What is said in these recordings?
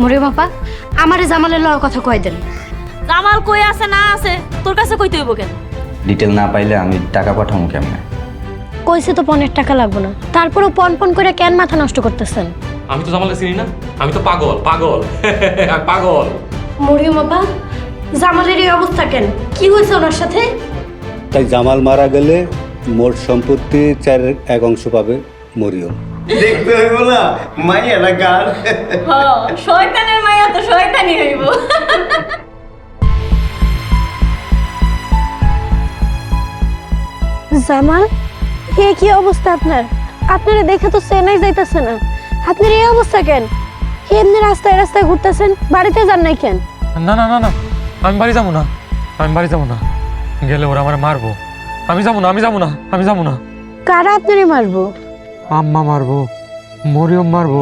মরে বাবা আমারে জামালের লওয়ার কথা কই দেন। জামাল কই আছে না আছে তোর কাছে কইতে হইব কেন? ডিটেল না পাইলে আমি টাকা পাঠাবো কেমনে? কইছে তো 15 টাকা লাগবে না, তারপরও পন করে কেন মাথা নষ্ট করতেছেন? আমি তো জামালকে চিনি না, আমি তো পাগল পাগল পাগল। মরিয়ম বাবা জামালের এই অবস্থা কেন? কি হয়েছে ওনার সাথে? তাই জামাল মারা গেলে মোট সম্পত্তি 4/1 পাবে মরিয়ম। দেখতে হইব না মাইয়া না গান। শয়তানের মাইয়া তো শয়তানি হইব। জামাল এ কি অবস্থা আপনার? আপনারা দেখে তো চেনাই যাইতেছে না, আপনার এই অবস্থা কেন? এমনি রাস্তায় রাস্তায় ঘুরতেছেন, বাড়িতে যান নাই কেন? না না না না, আমি বাড়ি যাবো না, আমি বাড়ি যাবো না, গেলে ওরা আমার মারবো। আমি যাবো না, আমি যাবো না, আমি যাবো না। কারা আপনারে মারবো? আম্মা মারবো, মরিয়ম মারবো,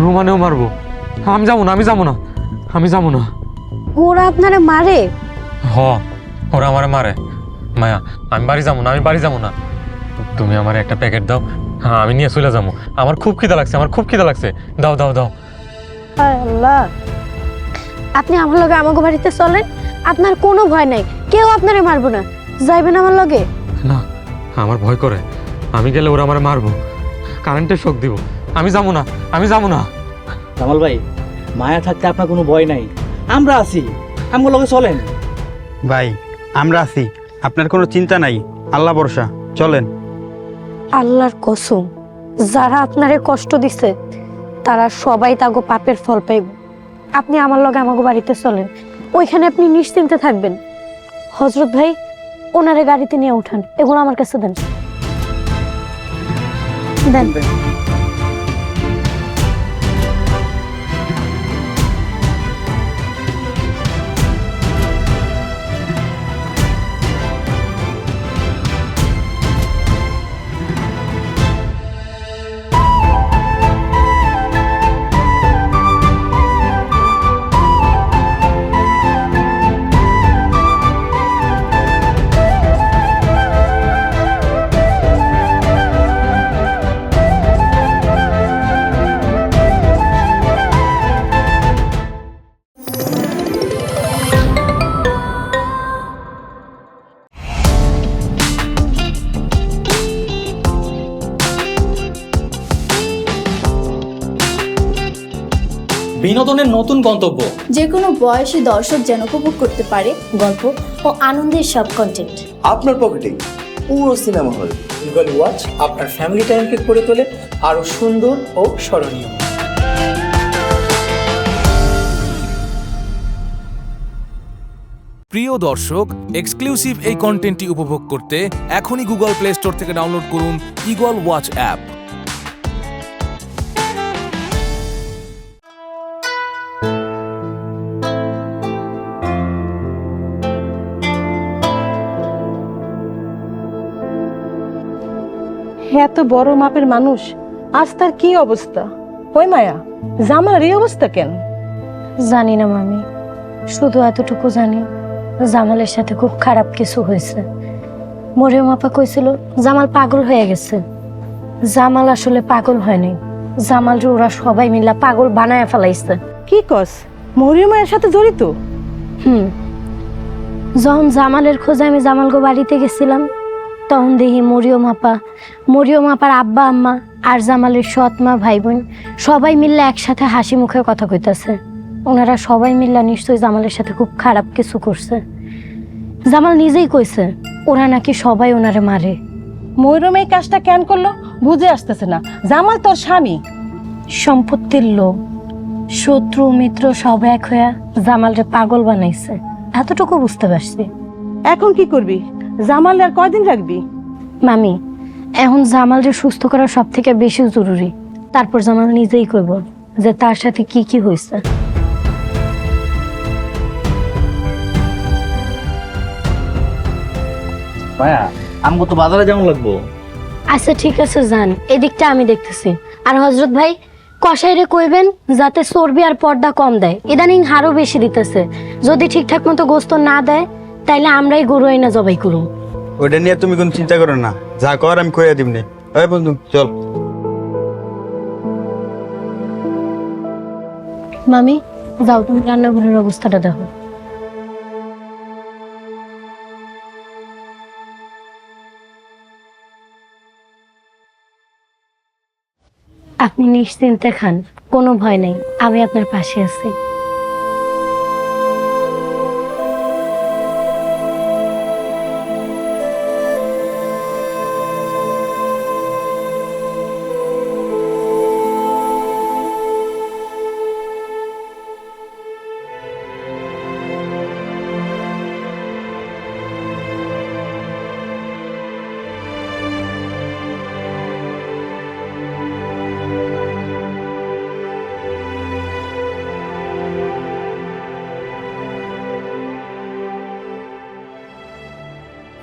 রুমানেও মারবো। আমি যাবো না, আমি যাবো না, আমি যাবো না। ওরা আপনারে মারে? হ, ওরা আমার মারে। মায়া আমি বাড়ি যাবো না, আমি বাড়ি যাবো না। তুমি আমার একটা প্যাকেট দাও, হ্যাঁ আমি নিয়ে চলে যাবো। আমার খুব খিদা লাগছে, আমার খুব খিদা লাগছে। দাও দাও দাও। আল্লাহ, আপনি আমার লগে আমাকে বাড়িতে চলেন, আপনার কোনো ভয় নাই, কেউ আপনারে মারবো না। যাইবেন আমার লগে? না, আমার ভয় করে, আমি গেলে ওরা আমার মারবো, কারেন্টের শক দিব। আমি যাবো না, আমি যাবো না। জামাল ভাই, মায়া থাকতে আপনার কোনো ভয় নাই, আমরা আছি, আমার লগে চলেন। ভাই আমরা আছি, আপনার কোনো চিন্তা নাই, আল্লাহ ভরসা, চলেন। আল্লাহর কসম, যারা আপনারে কষ্ট দিছে তারা সবাই তাগো পাপের ফল পাইব। আপনি আমার লগে আমাকে বাড়িতে চলেন, ওইখানে আপনি নিশ্চিন্তে থাকবেন। হযরত ভাই ওনারে গাড়িতে নিয়ে উঠান, এগুলো আমার কাছে দেন। দেন। বিনোদনের নতুন গন্তব্য, যে কোনো বয়সী দর্শক যেন উপভোগ করতে পারে গল্প ও আনন্দের সব কন্টেন্ট আপনার পকেটে পুরো সিনেমা হল। গুগল ওয়াচ আপনার ফ্যামিলি টাইমকে করে তোলে আরো সুন্দর ও স্মরণীয়। প্রিয় দর্শক, এক্সক্লুসিভ এই কন্টেন্টটি উপভোগ করতে এখনই গুগল প্লে স্টোর থেকে ডাউনলোড করুন ইগল ওয়াচ অ্যাপ। এত বড় মাপের মানুষ, আজ তার কি অবস্থা? ওই মায়া, জামালের এই অবস্থা কেন? জানি না মামি, শুধু এতটুকু জানি জামালের সাথে খুব খারাপ কিছু হয়েছে। মরিয়ম আপা কইছিল জামাল পাগল হয়ে গেছে। জামাল আসলে পাগল হয়নি, জামালরে ওরা সবাই মিলে পাগল বানায় ফেলাইছে। কি কস? মরিয়মের সাথে জড়িত? যখন জামালের খোঁজে আমি জামালগো বাড়িতে গেছিলাম, তখন দেখি মরিয়ম আপার আব্বা আম্মা আর জামালের সৎ মা ভাই বোন সবাই মিললে একসাথে হাসি মুখে কথা কইতাছে। ওনারা সবাই মিললে নিশ্চয়ই জামালের সাথে খুব খারাপ কিছু করছে। জামাল নিজেই কইছে ওরা নাকি সবাই ওনারে মারে। মরিয়ম এই কাজটা কেন করলো বুঝে আসতেছে না। জামাল তোর স্বামী, সম্পত্তির লোভ, শত্রু মিত্র সব এক হয়ে জামালরে পাগল বানাইছে, এতটুকু বুঝতে পারছি। এখন কি করবি? জামাল আর কয়দিন রাখবি? মামি, এখন জামালরে সুস্থ করা সব থেকে বেশি জরুরি। তারপর জামাল নিজেই কইব যে তার সাথে কি কি হয়েছে। মায়া, আমগো তো বাজারে যেমন লাগবো। আচ্ছা ঠিক আছে, যান, এদিকটা আমি দেখতেছি। আর হযরত ভাই, কসাইরে কইবেন যাতে চর্বি আর পর্দা কম দেয়, ইদানিং হারও বেশি দিতেছে। যদি ঠিকঠাক মতো গোস্ত না দেয় তাইলে আমরাই গরু আইনা জবাই করুম। ওইটা নিয়ে তুমি কোনো চিন্তা করো না, যা কর আমি করে দিবনি। ওই বন্ধু চল। মামি যাও, তুমি রান্নাঘরের অবস্থাটা দেখো। আপনি নিশ্চিন্তে খান, কোনো ভয় নেই, আমি আপনার পাশে আছি।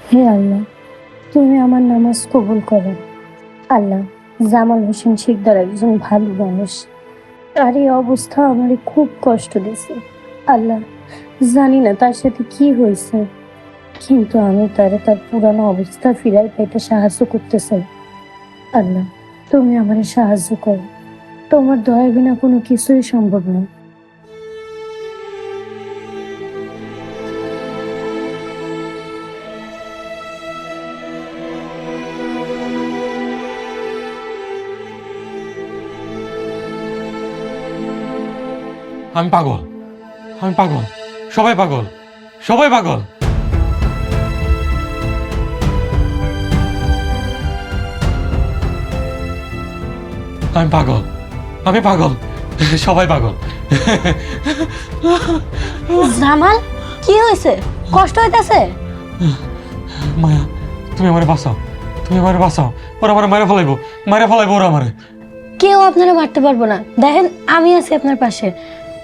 হে আল্লাহ, তুমি আমার নামাজ কবুল করো। আল্লাহ, জামাল হোসেন শিকদার একজন ভালো মানুষ, তার এই অবস্থা আমার খুব কষ্ট দিয়েছে। আল্লাহ, জানি না তার সাথে কি হয়েছে, কিন্তু আমি তার পুরানো অবস্থা ফিরাই পাইতে সাহায্য করতে চাই। আল্লাহ, তুমি আমার সাহায্য করো, তোমার দয়া বিনা কোনো কিছুই সম্ভব না। আমি পাগল, আমি পাগল, সবাই পাগল, সবাই পাগল। আমি পাগল, আমি পাগল, সবাই পাগল। জামাল, কি হয়েছে? কষ্ট হইতেছে? মায়া, তুমি আমারে বাঁচাও, তুমি আমারে বাঁচাও। ওরা আমার মারে ফেলাইবো, মারে ফেলাইবো ওরা আমারে। কেউ আপনারা মারতে পারবো না, দেখেন আমি আছি আপনার পাশে,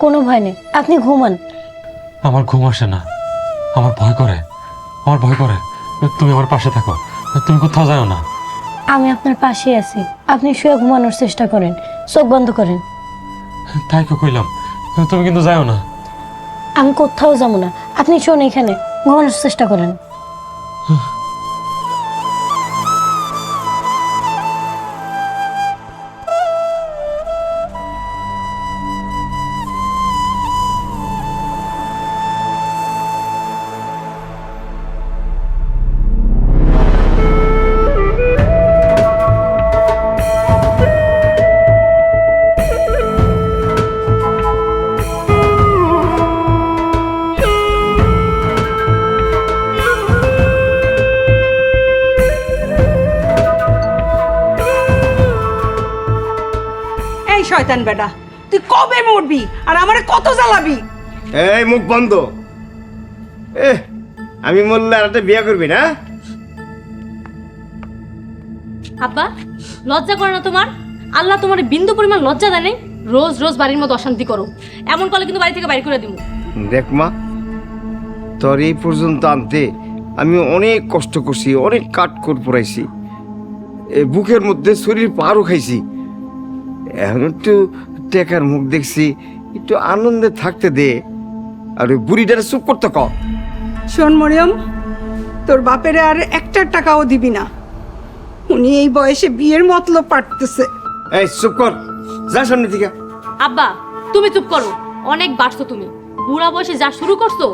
কোনো ভয় নেই, আপনি ঘুমান। আমার ঘুম আসে না, আমার ভয় করে, আমার ভয় করে। তুমি আমার পাশে থাকো, তুমি কোথাও যাও না। আমি আপনার পাশে আছি, আপনি শুয়ে ঘুমানোর চেষ্টা করেন, চোখ বন্ধ করেন। তাই তো কইলাম, তুমি কিন্তু যাও না। আমি কোথাও যাবো না, আপনি শোন এখানে ঘুমানোর চেষ্টা করেন। এই শয়তান বেটা, তুই কবে মরবি আর আমারে কত জ্বালাবি? এই মুখ বন্ধ। আমি মরলে আর একটা বিয়ে করবি না? আব্বা, লজ্জা করে না তোমার? আল্লাহ তোমার বিন্দু পরিমাণ লজ্জা দেয় নাই? রোজ রোজ বাড়ির মতো অশান্তি করো, এমন করলে কিন্তু বাড়ি থেকে বাইর করে দিব। দেখ মা, তোর এই পর্যন্ত আনতে আমি অনেক কষ্ট করছি, অনেক কাঠ করে পড়াইছি, বুকের মধ্যে শরীর পারও খাইছি। এখন একটু টেকার মুখ দেখছি, একটু আনন্দে থাকতে দে। আর ওই বুড়িটারে চুপ করতে ক। শোন মরিয়ম, তোর বাপেরে আর একটা টাকাও দিবি না, উনি এই বয়সে বিয়ের মতলব পাঠতেছে। এই চুপ কর, যা সামনে থেকে। আব্বা, তুমি চুপ করো, অনেক বাড়ছো তুমি, বুড়া বয়সে যা শুরু করছো,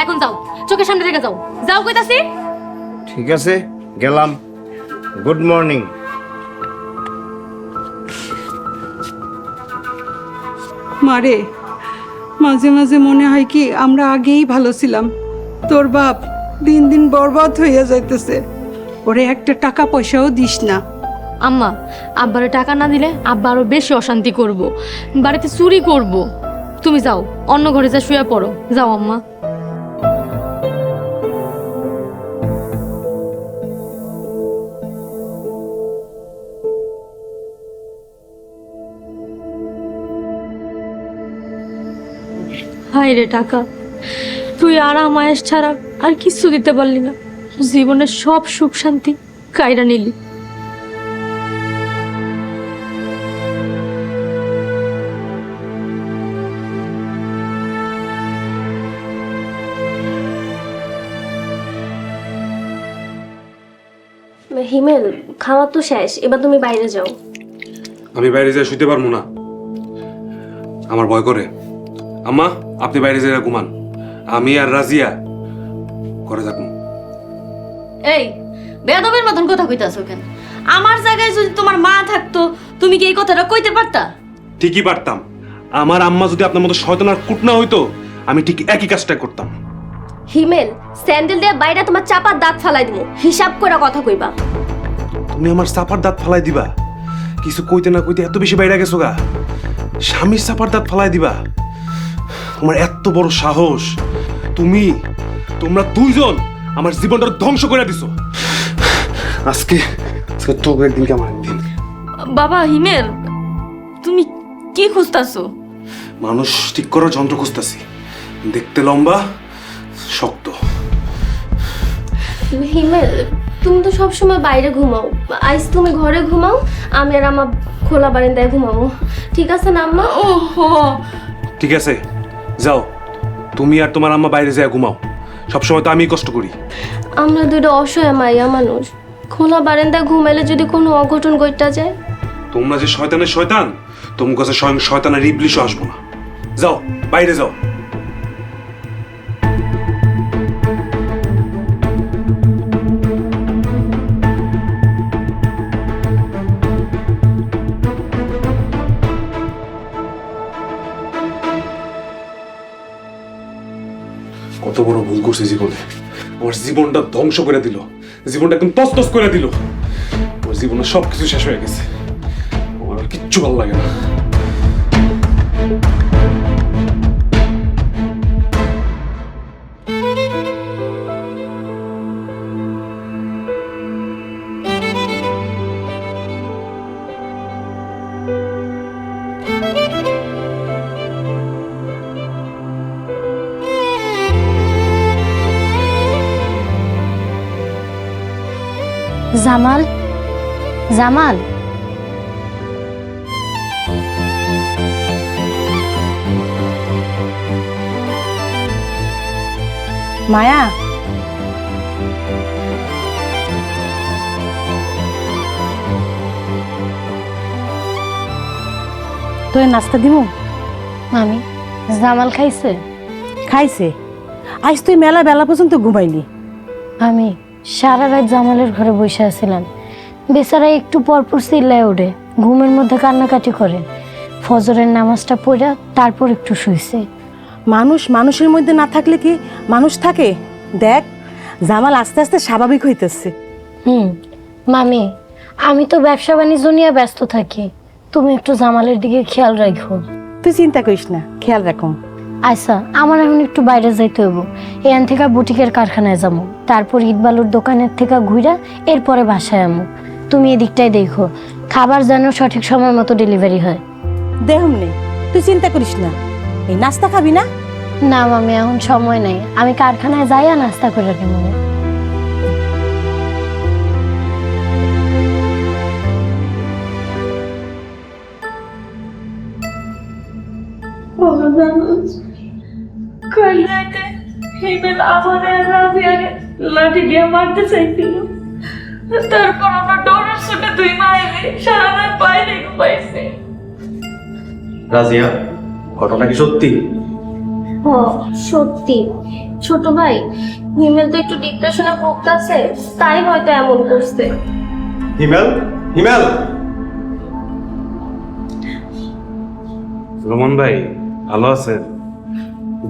এখন যাও, চোখের সামনে থেকে যাও, যাও কইতাছি। ঠিক আছে, গেলাম। Good morning. মারে, মাঝে মাঝে মনে হয় কি আমরা আগেই ভালো ছিলাম, তোর বাপ দিন দিন বরবাদ হইয়া যাইতেছে, ওরে একটা টাকা পয়সাও দিস না। আম্মা, আব্বারে টাকা না দিলে আব্বা আরো বেশি অশান্তি করব, বাড়িতে চুরি করব। তুমি যাও, অন্য ঘরে যা শুয়ে পড়ো, যাও আম্মা। হায় রে টাকা, তুই আরাম আয়েস ছাড়া আর কিছু দিতে পারলি না, জীবনের সব সুখ শান্তি কাইরা নিলি। হিমেল, খাওয়া তো শেষ, এবার তুমি বাইরে যাও। আমি বাইরে যেয়ে শুতে পারবো না, আমার ভয় করে। আম্মা, আপনি বাইরে যেয়ে ঘুমান, আমি আর রাজিয়া ঘরে থাকবো। এই বেয়াদবের মতন কথা কইতাছো কেন? আমার জায়গায় যদি তোমার মা থাকতো, তুমি কি এই কথাটা কইতে পারতা? ঠিকই পারতাম। আমার আম্মা যদি আপনার মতো শয়তান আর কুটনা হইতো, আমি ঠিক একই কাজটা করতাম। হিমেল, স্যান্ডেল দিয়ে বাইরে তোমার চাপার দাঁত ফালাই দিমু, হিসাব করে কথা কইবা। তুমি আমার চাপার দাঁত ফালাই দিবা? কিছু কইতে না কইতে এত বেশি বাইরে গেছো গা? স্বামীর চাপার দাঁত ফালাই দিবা? তোমার এত বড় সাহস! তোমরা দুইজন আমার জীবনটা ধ্বংস করে দিছো। আজকে তো একদিনকে আমার একদিন। বাবা হিমেল, তুমি কি খুঁজতাছো? মানুষ ঠিক করার যন্ত্র খুঁজতেছি, দেখতে লম্বা, শক্ত। হিমেল, তুমি তো সবসময় বাইরে ঘুমাও, আজ তুমি ঘরে ঘুমাও, আমি আর আমার খোলা বারান্দায় ঘুমাবো, ঠিক আছে না আম্মা? ওহো, ঠিক আছে, যাও তুমি আর তোমার আম্মা বাইরে যায় ঘুমাও। সবসময় তো আমি কষ্ট করি। আমরা দুটো অসহায় মাইয়া মানুষ, খোলা বারান্দায় ঘুমাইলে যদি কোনো অঘটন ঘটা যায়? তোমরা যে শয়তানের শয়তান, তোমার কাছে স্বয়ং শয়তানের ইবলিশও আসবো না। যাও বাইরে যাও। কত বড় ভুল করছে জীবনে, আমার জীবনটা ধ্বংস করে দিল, জীবনটা একদম তছতছ করে দিল। আমার জীবনে সবকিছু শেষ হয়ে গেছে, আমার আর কিচ্ছু ভালো লাগে না। জামাল, জামাল, মায়া, তোর নাস্তা দিমু? মামি, জামাল খাইছে? খাইছে। আজ তুই মেলা বেলা পর্যন্ত ঘুমাইলি। আমি সারা রাত জামালের ঘরে বসে আছিলাম, বেচারা একটু পরপর চিল্লায় ওঠে, ঘুমের মধ্যে কান্নাকাটি করে। ফজরের নামাজটা পড়া তারপর একটু শুইছে। মানুষ মানুষের মধ্যে না থাকলে কি মানুষ থাকে? দেখ, জামাল আস্তে আস্তে স্বাভাবিক হইতেছে। মামি, আমি তো ব্যবসা বাণিজ্য নিয়ে ব্যস্ত থাকি, তুমি একটু জামালের দিকে খেয়াল রাখো। তুই চিন্তা করিস না, খেয়াল রাখো। আচ্ছা, আমার এখন একটু বাইরে যাইতে হইব। এখান থেকে বুটিকের কারখানায় যাবো, তারপর ইটবালুর দোকানের থেকে ঘুরা এরপরে বাসায় আমু। তুমি এদিকটাই দেখো, খাবার যেন সঠিক সময় মতো ডেলিভারি হয়। দেহম নেই, তুই চিন্তা করিস না। এই নাস্তা খাবি না? না মামি, এখন সময় নেই, আমি কারখানায় যাইয়া নাস্তা করে নেব। লাঠি দিয়ে মারতে চাইছিল, তারপর আমার ডরের ছুটে তুই মাইলে সারা রাত বাইরে ঘুমাইছে। রাজিয়া, ঘটনা কি সত্যি? ও সত্যি। ছোট ভাই, হিমেল তো একটু ডিপ্রেশনে ভুগতেছে, তাই হয়তো এমন করছে। হিমেল, হিমেল! রমন ভাই, ভালো আছেন?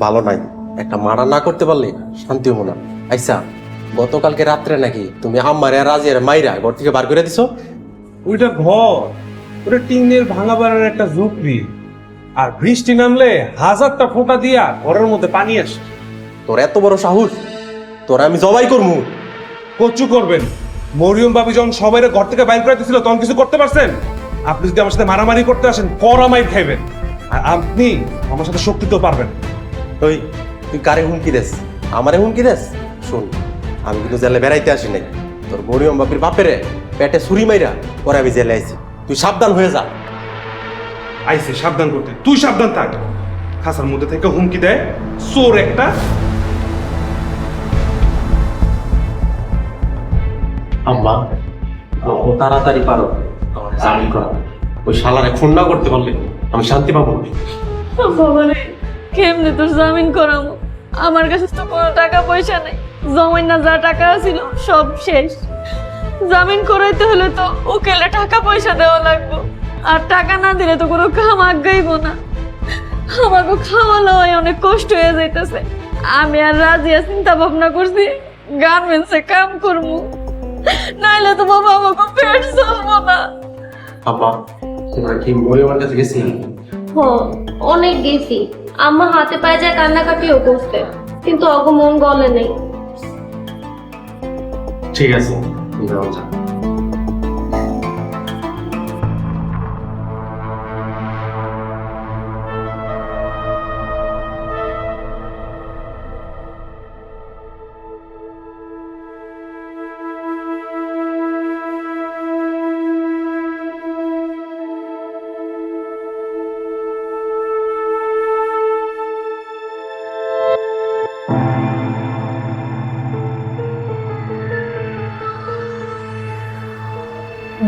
ভালো নাই, একটা মারা না করতে পারলে শান্তি হবো না। আচ্ছা, গতকালকে রাত্রে নাকি তুমি আম্মারে আর রাজিয়ার মাইরা ঘর থেকে বার করে দিছো? ওইটা ঘর, ওটা টিনের ভাঙা বাড়ার একটা ঝুপড়ি, আর বৃষ্টি নামলে হাজারটা ফোঁটা দিয়া ঘরের মধ্যে পানি আসে। তোর এত বড় সাহস, তোর আমি জবাই করবো। কচু করবেন? মরিয়ম বাবি যখন সবাই ঘর থেকে বাইর করে দিছিল তখন কিছু করতে পারছেন? আপনি যদি আমার সাথে মারামারি করতে আসেন, কড়া মাইর খাইবেন। আর আপনি আমার সাথে শক্তিতেও পারবেন। তুই কারে হুমকি দেস? আমারে হুমকি দেস? শোন, আমি কিন্তু জেলে বেড়াইতে আসি নাই, তোর মরিয়ম বাপির বাপেরে পেটে ছুরি মাইরা পরে আমি জেলে আইছি। তুই সাবধান হয়ে যা। আইসে সাবধান করতে, তুই সাবধান থাক। খাসার মধ্যে থেকে হুমকি দেয়, চোর একটা। আম্মা, যত তাড়াতাড়ি পারো আমার জামিন করা। ওই শালারে খুন না করতে পারলে আমি শান্তি পাবো না। বাবারে কেমনে তোর জামিন করামো? আমার কাছে তো কোনো টাকা পয়সা নেই, জমাই না যা টাকা ছিল সব শেষ। জামিন করাইতে হলে তো উকিলে টাকা পয়সা দেওয়া লাগবে, আর টাকা না দিলে তো কোনো কাম আগাইব না। আমাকে খাওয়া লওয়াই অনেক কষ্ট হয়ে যাইতেছে। আমি আর রাজিয়া চিন্তা ভাবনা করছি গার্মেন্টসে কাম করবো, নাইলে তো বাবা আমাকে পেট চলবো না। আপা তোমরা কি মরিয়মের কাছে গেছি? অনেক গেছি, আম্মা হাতে পায়ে যায় কান্নাকাটিও করতে, কিন্তু অগ মন গলে নেই। ঠিক আছে যাও যা।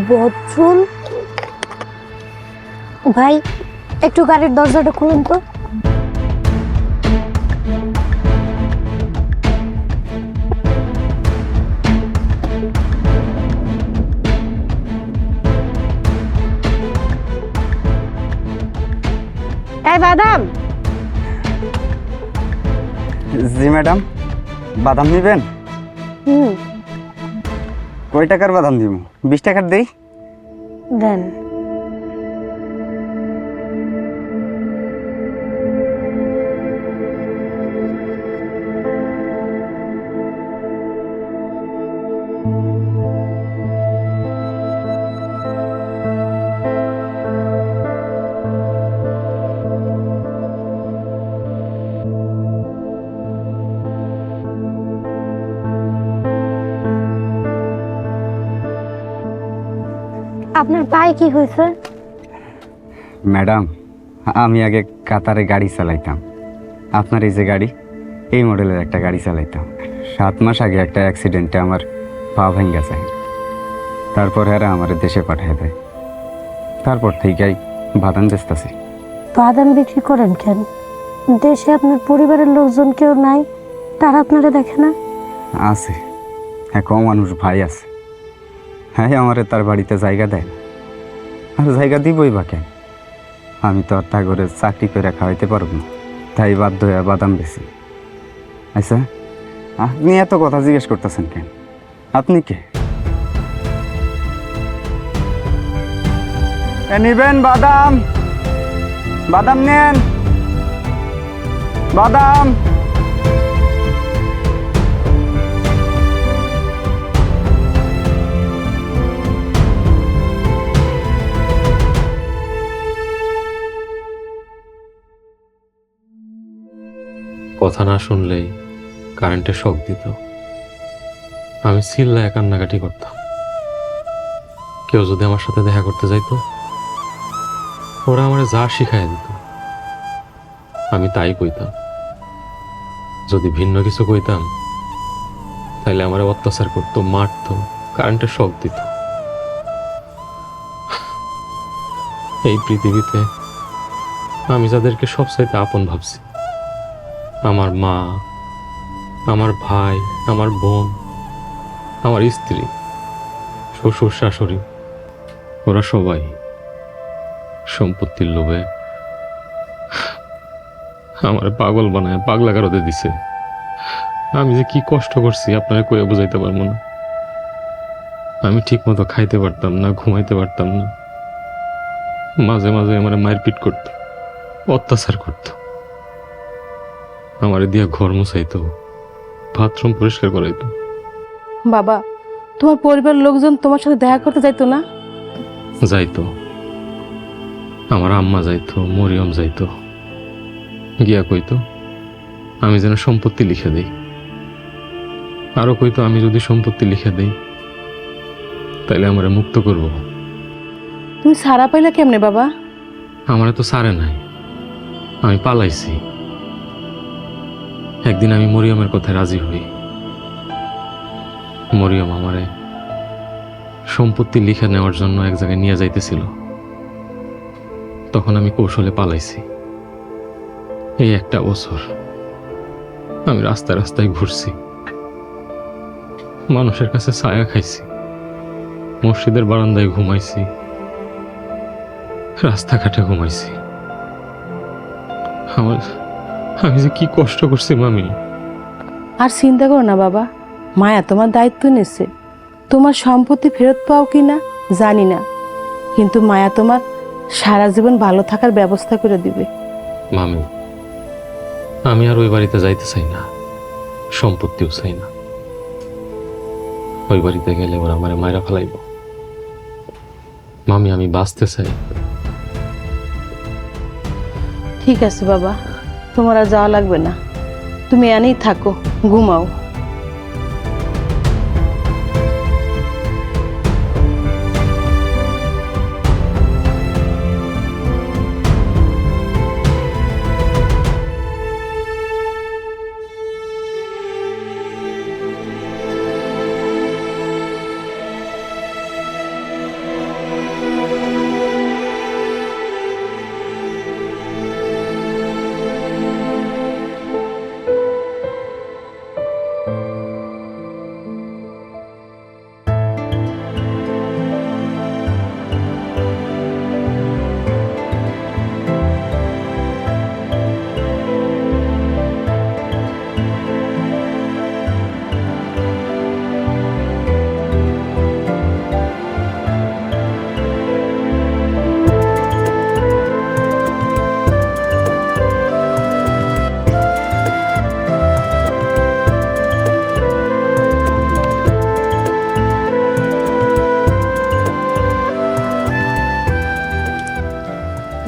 বদরুল ভাই, একটু গাড়ির দরজাটা খুলুন তো। এই বাদাম। জি ম্যাডাম, বাদাম নেবেন? কয় টাকার বাদাম দিব? 20 টাকার দেই? দেন। আপনার পায়ে কি হয়েছে? ম্যাডাম, আমি আগে কাতারে গাড়ি চালাইতাম। আপনার এই যে গাড়ি, এই মডেলের একটা গাড়ি চালাইতাম। 7 মাস আগে একটা অ্যাক্সিডেন্টে আমার পা ভেঙে যায়। তারপর এরা আমার দেশে পাঠিয়ে দেয়। তারপর থেকেই বাদাম বেচতেছি। বাদাম বিক্রি করেন কেন? দেশে আপনার পরিবারের লোকজন কেউ নাই, তারা আপনারা দেখে না? আছে, এক মানুষ ভাই আছে। হ্যাঁ, আমারে তার বাড়িতে জায়গা দেয় না। আর জায়গা দিবই বা কেন? আমি তো আর তা করে চাকরি করে খাওয়াইতে পারব না, তাই বাধ্য হয়ে বাদাম বেশি। আচ্ছা, আপনি এত কথা জিজ্ঞেস করতেছেন কেন? আপনি কে? নিবেন বাদাম? বাদাম নেন, বাদাম। কথা না শুনলেই কারেন্টে শক দিত। আমি চিল্লায় কান্নাকাটি করতাম। কেউ যদি আমার সাথে দেখা করতে যাইতো, ওরা আমার যা শিখাই দিত আমি তাই কইতাম। যদি ভিন্ন কিছু কইতাম তাইলে আমার অত্যাচার করতো, মারতো, কারেন্টে শক দিত। এই পৃথিবীতে আমি যাদেরকে সবচাইতে আপন ভাবছি, আমার মা, আমার ভাই, আমার বোন, আমার স্ত্রী, শ্বশুর শাশুড়ি, ওরা সবাই সম্পত্তির লোভে আমার পাগল বানায় পাগলা গারদে দিছে। আমি যে কি কষ্ট করছি আপনারা কইয়া বুঝাইতে পারবো না। আমি ঠিক মতো খাইতে পারতাম না, ঘুমাইতে পারতাম না। মাঝে মাঝে আমার মারপিট করতো, অত্যাচার করতো, আমার দিয়া ঘর মুছাইতো, বাথরুম পরিষ্কার করাইতো। বাবা, তোমার পরিবারের লোকজন তোমার সাথে দেখা করতে যাইতো না? যাইতো, আমার আম্মা যাইতো, মরিয়ম যাইতো, গিয়া কইতো আমি যেন সম্পত্তি লিখে দেই। আরো কইতো আমি যদি সম্পত্তি লিখে দেই তাইলে আমারে মুক্ত করব। তুমি সারা পাইলা কেমনে বাবা? আমারে তো সারে নাই, আমি পালাইছি। একদিন আমি মরিয়মের কথায় রাজি হই। মরিয়ম আমারে সম্পত্তি লিখে নেওয়ার জন্য এক জায়গায় নিয়ে যাইতেছিল। তখন আমি কৌশলে পালাইছি। এই একটা বছর আমি রাস্তায় রাস্তায় ঘুরছি, মানুষের কাছে ছায়া খাইছি, মসজিদের বারান্দায় ঘুমাইছি, রাস্তাঘাটে ঘুমাইছি। আমি যে কি কষ্ট করছি মামি। আর চিন্তা করো না বাবা, মায়া তোমার দায়িত্ব নিচ্ছে। তোমার সম্পত্তি ফেরত পাও কি না জানি না, কিন্তু মায়া তোমার সারা জীবন ভালো থাকার ব্যবস্থা করে দিবে। মামি, আমি আর ওই বাড়িতে যাইতে চাই না, সম্পত্তিও চাই না। ওই বাড়িতে গেলে ওরা আমারে মায়েরা ফেলাইব। মামি, আমি বাঁচতে চাই। ঠিক আছে বাবা, তোমার আর যাওয়া লাগবে না, তুমি এনেই থাকো, ঘুমাও।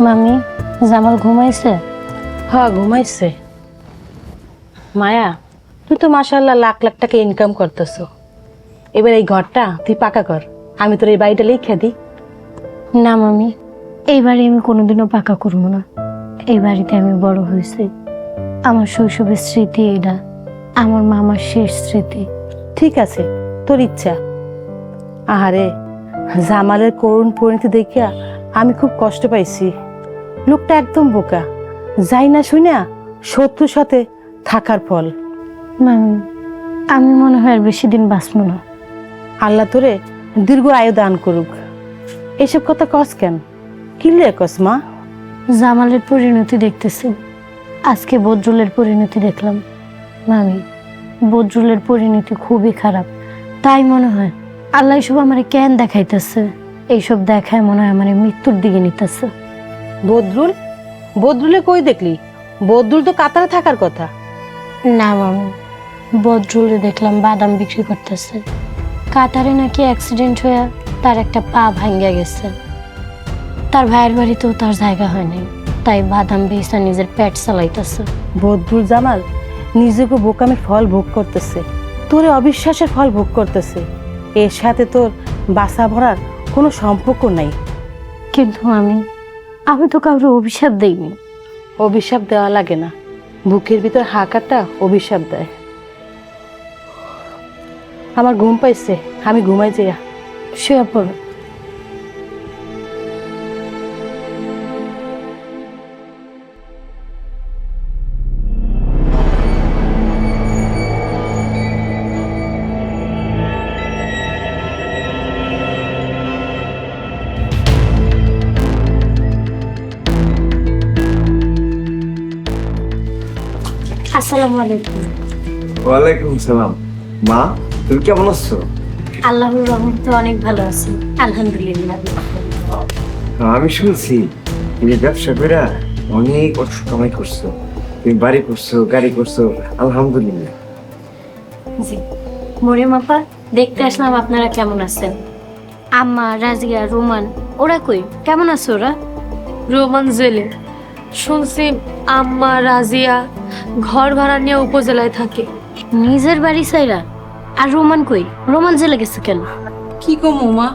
মামি, জামাল ঘুমাইছে? হ্যাঁ, ঘুমাইছে। মায়া, তুই তো মাশাআল্লাহ লাখ লাখ টাকা ইনকাম করতেছো। এবার এই ঘরটা তুই পাকা কর, আমি তোর এই বাড়িটা লিখে দিই। না মামি, এই বাড়ি আমি কোনোদিনও পাকা করবো না। এই বাড়িতে আমি বড় হয়েছি, আমার শৈশবের স্মৃতি এটা, আমার মামার শেষ স্মৃতি। ঠিক আছে, তোর ইচ্ছা। আহারে, জামালের করুণ পরিণতি দেখিয়া আমি খুব কষ্ট পাইছি। লোকটা একদম বোকা, যাই না শুনে শত্রুর সাথে থাকার ফল। মামি, আমি মনে হয় আর বেশি দিন বাঁচবো না। আল্লাহ তোরে দীর্ঘ আয়ু দান করুক। এসব কথা কস কেন? কি লিয়ে কস মা? জামালের পরিণতি দেখতেছি, আজকে বদরুলের পরিণতি দেখলাম। মামি, বদরুলের পরিণতি খুবই খারাপ। তাই মনে হয় আল্লাহ সব আমারে কেন দেখাইতেছে। এইসব দেখায় মনে হয় আমার মৃত্যুর দিকে নিতেছে। বদরুল? বদরুলে কই দেখলি? বদরুল তো কাতারে থাকার কথা। না মামি, বদরুলে দেখলাম বাদাম বিক্রি করতেছে। কাতারে নাকি অ্যাক্সিডেন্ট হয়ে তার একটা পা ভাঙ্গা গেছে। তার ভাইয়ের বাড়িতেও তার জায়গা হয় নাই, তাই বাদাম বেচা নিজের পেট চালাইতেছে। বদরুল জামাল নিজেকে বোকামের ফল ভোগ করতেছে, তোরে অবিশ্বাসের ফল ভোগ করতেছে। এর সাথে তোর বাসা ভরার কোনো সম্পর্ক নাই। কিন্তু আমি তো কাউকে অভিশাপ দেইনি। অভিশাপ দেওয়া লাগে না, বুকের ভিতর হাঁকাটা অভিশাপ দেয়। আমার ঘুম পাইছে, আমি ঘুমাই যাইয়া। শুয়ে পড়ো। আসসালামু আলাইকুম। ওয়ালাইকুম সালাম। মা, তুমি কেমন আছো? আল্লাহর রহমতে অনেক ভালো আছি, আলহামদুলিল্লাহ। আমি শুনছি তুমি ব্যবসা করে অনেক অর্থ কামাই করছো, তুমি বাড়ি করছো, গাড়ি করছো, আলহামদুলিল্লাহ। জি মরিয়ম আপা, দেখতে আসলাম আপনারা কেমন আছেন। আম্মা, রাজিয়া, রোমান ওরা কই, কেমন আছে ওরা? রোমান জেলে, শুনছি আম্মা রাজিয়া ঘর ভাড়া নিয়ে উপজেলায় থাকে। নিজের বাড়ি সাইরা? আর রোমান কই? রোমান জেলে গেছে কেন? কি গো মোমা,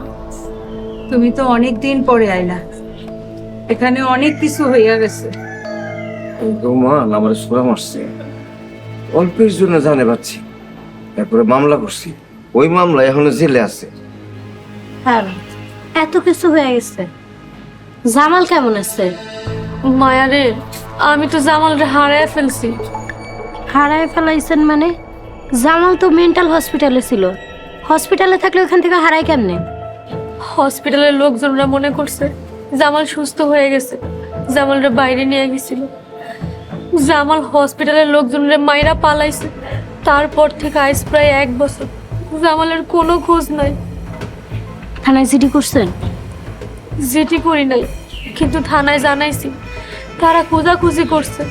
তুমি তো অনেক দিন পরে আইলা, এখানে অনেক কিছু হইয়া গেছে। রোমান আমার সোরা মারছে, অল্পের জন্য জানে পাচ্ছি, তারপরে মামলা করছি, ওই মামলা এখনো জেলে আছে। হ্যাঁ, এত কিছু হয়ে গেছে। জামাল কেমন আছে? মায়া রে, আমি তো জামালরে হারায় ফেলছি। হারায় ফেলাইছেন মানে? জামাল তো মেন্টাল হসপিটালে ছিল। হসপিটালে থাকলে ওখান থেকে হারায় কেমনে? হসপিটালের লোকজনরা মনে করছে জামাল সুস্থ হয়ে গেছে, জামালরে বাইরে নিয়ে গেছিল। জামাল হসপিটালের লোকজনরা মাইরা পালাইছে। তারপর থেকে আজ প্রায় 1 বছর জামালের কোনো খোঁজ নাই। থানায় জিডি করছেন? জিটি করি নাই, কিন্তু থানায় জানাইছি। তারা খোঁজাখুঁজি করছে,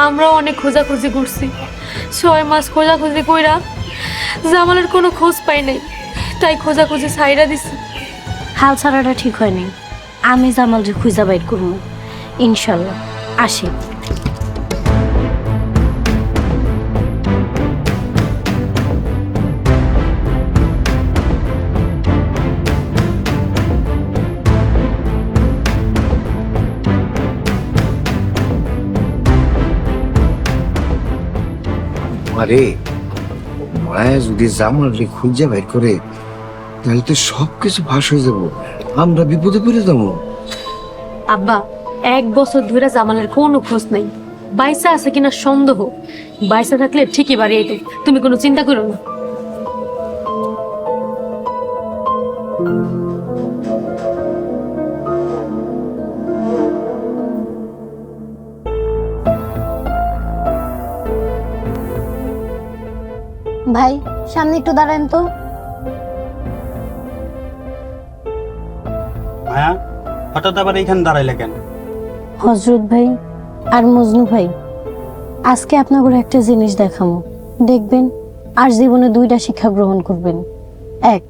আমরাও অনেক খোঁজাখুঁজি করছি। 6 মাস খোঁজাখুঁজি কইরা জামালের কোনো খোঁজ পাই নাই, তাই খোঁজাখুঁজি ছাইরা দিছি। হাল ছাড়াটা ঠিক হয়নি। আমি জামালরে খুঁজা বাইর করবো ইনশাল্লাহ। আসি। আরে মায়া যদি জামালরে খুঁজে বাইর করে তাহলে তো সবকিছু ফাঁস হয়ে যাবো, আমরা বিপদে পড়ে যাবো। আব্বা, 1 বছর ধরে জামালের কোনো খোঁজ নাই। বাইসা আছে কিনা সন্দেহ। বাইসা থাকলে ঠিকই বাড়ি আইতো, তুমি কোনো চিন্তা করো না। ভাই সামনে একটু দাঁড়ান তো। মায়া, হঠাৎ আবার এইখানে দাঁড়াইলে কেন? হজরত ভাই আর মজনু ভাই, আজকে আপনাকে একটা জিনিস দেখাবো, দেখবেন আর জীবনে 2টা শিক্ষা গ্রহণ করবেন। 1,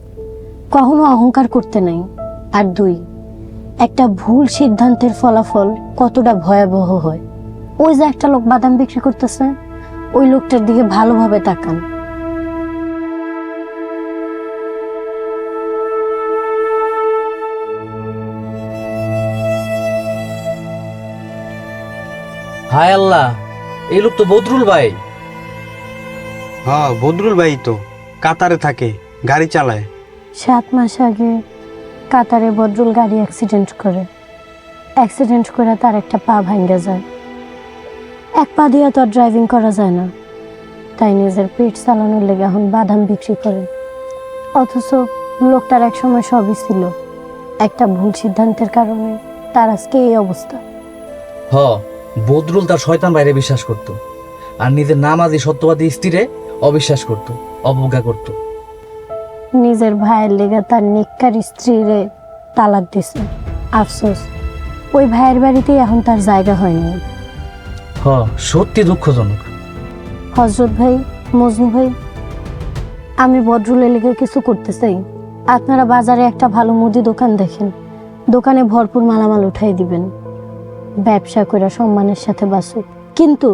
কখনো অহংকার করতে নাই। আর 2, একটা ভুল সিদ্ধান্তের ফলাফল কতটা ভয়াবহ হয়। ওই যে একটা লোক বাদাম বিক্রি করতেছে, ওই লোকটার দিকে ভালোভাবে তাকান। হায় আল্লাহ, এই লোক তো বদরুল ভাই। হ্যাঁ, বদরুল ভাই তো কাতারে থাকে, গাড়ি চালায়। 7 মাস আগে কাতারে বদরুল গাড়ি অ্যাক্সিডেন্ট করে। অ্যাক্সিডেন্ট করে তার একটা পা ভাঙ্গে যায়। 1 পা দিয়ে তো আর ড্রাইভিং করা যায় না, তাই নিজের পেট চালানোর লেগে এখন বাদাম বিক্রি করে। অথচ লোকটার এক সময় সবই ছিল, একটা ভুল সিদ্ধান্তের কারণে তার আজকে এই অবস্থা। হ, বদরুল তার শয়তান বাইরে বিশ্বাস করত, আর নিজের নামাজি সত্যবাদী স্ত্রীরে অবিশ্বাস করত, অবজ্ঞা করত। নিজের ভাইয়ের লেগে তার নেককার স্ত্রীরে তালাক দিছে। আফসোস, ওই ভাইয়ের বাড়িতেই এখন তার জায়গা হয়নি। হ, সত্যি দুঃখজনক। হজরত ভাই, মজনু ভাই, আমি বদরুলের লেগে কিছু করতে চাই। আপনারা বাজারে একটা ভালো মুদি দোকান দেখেন, দোকানে ভরপুর মালামাল উঠাই দিবেন। ব্যবসা করে সম্মানের সাথে বাঁচুক, কিন্তু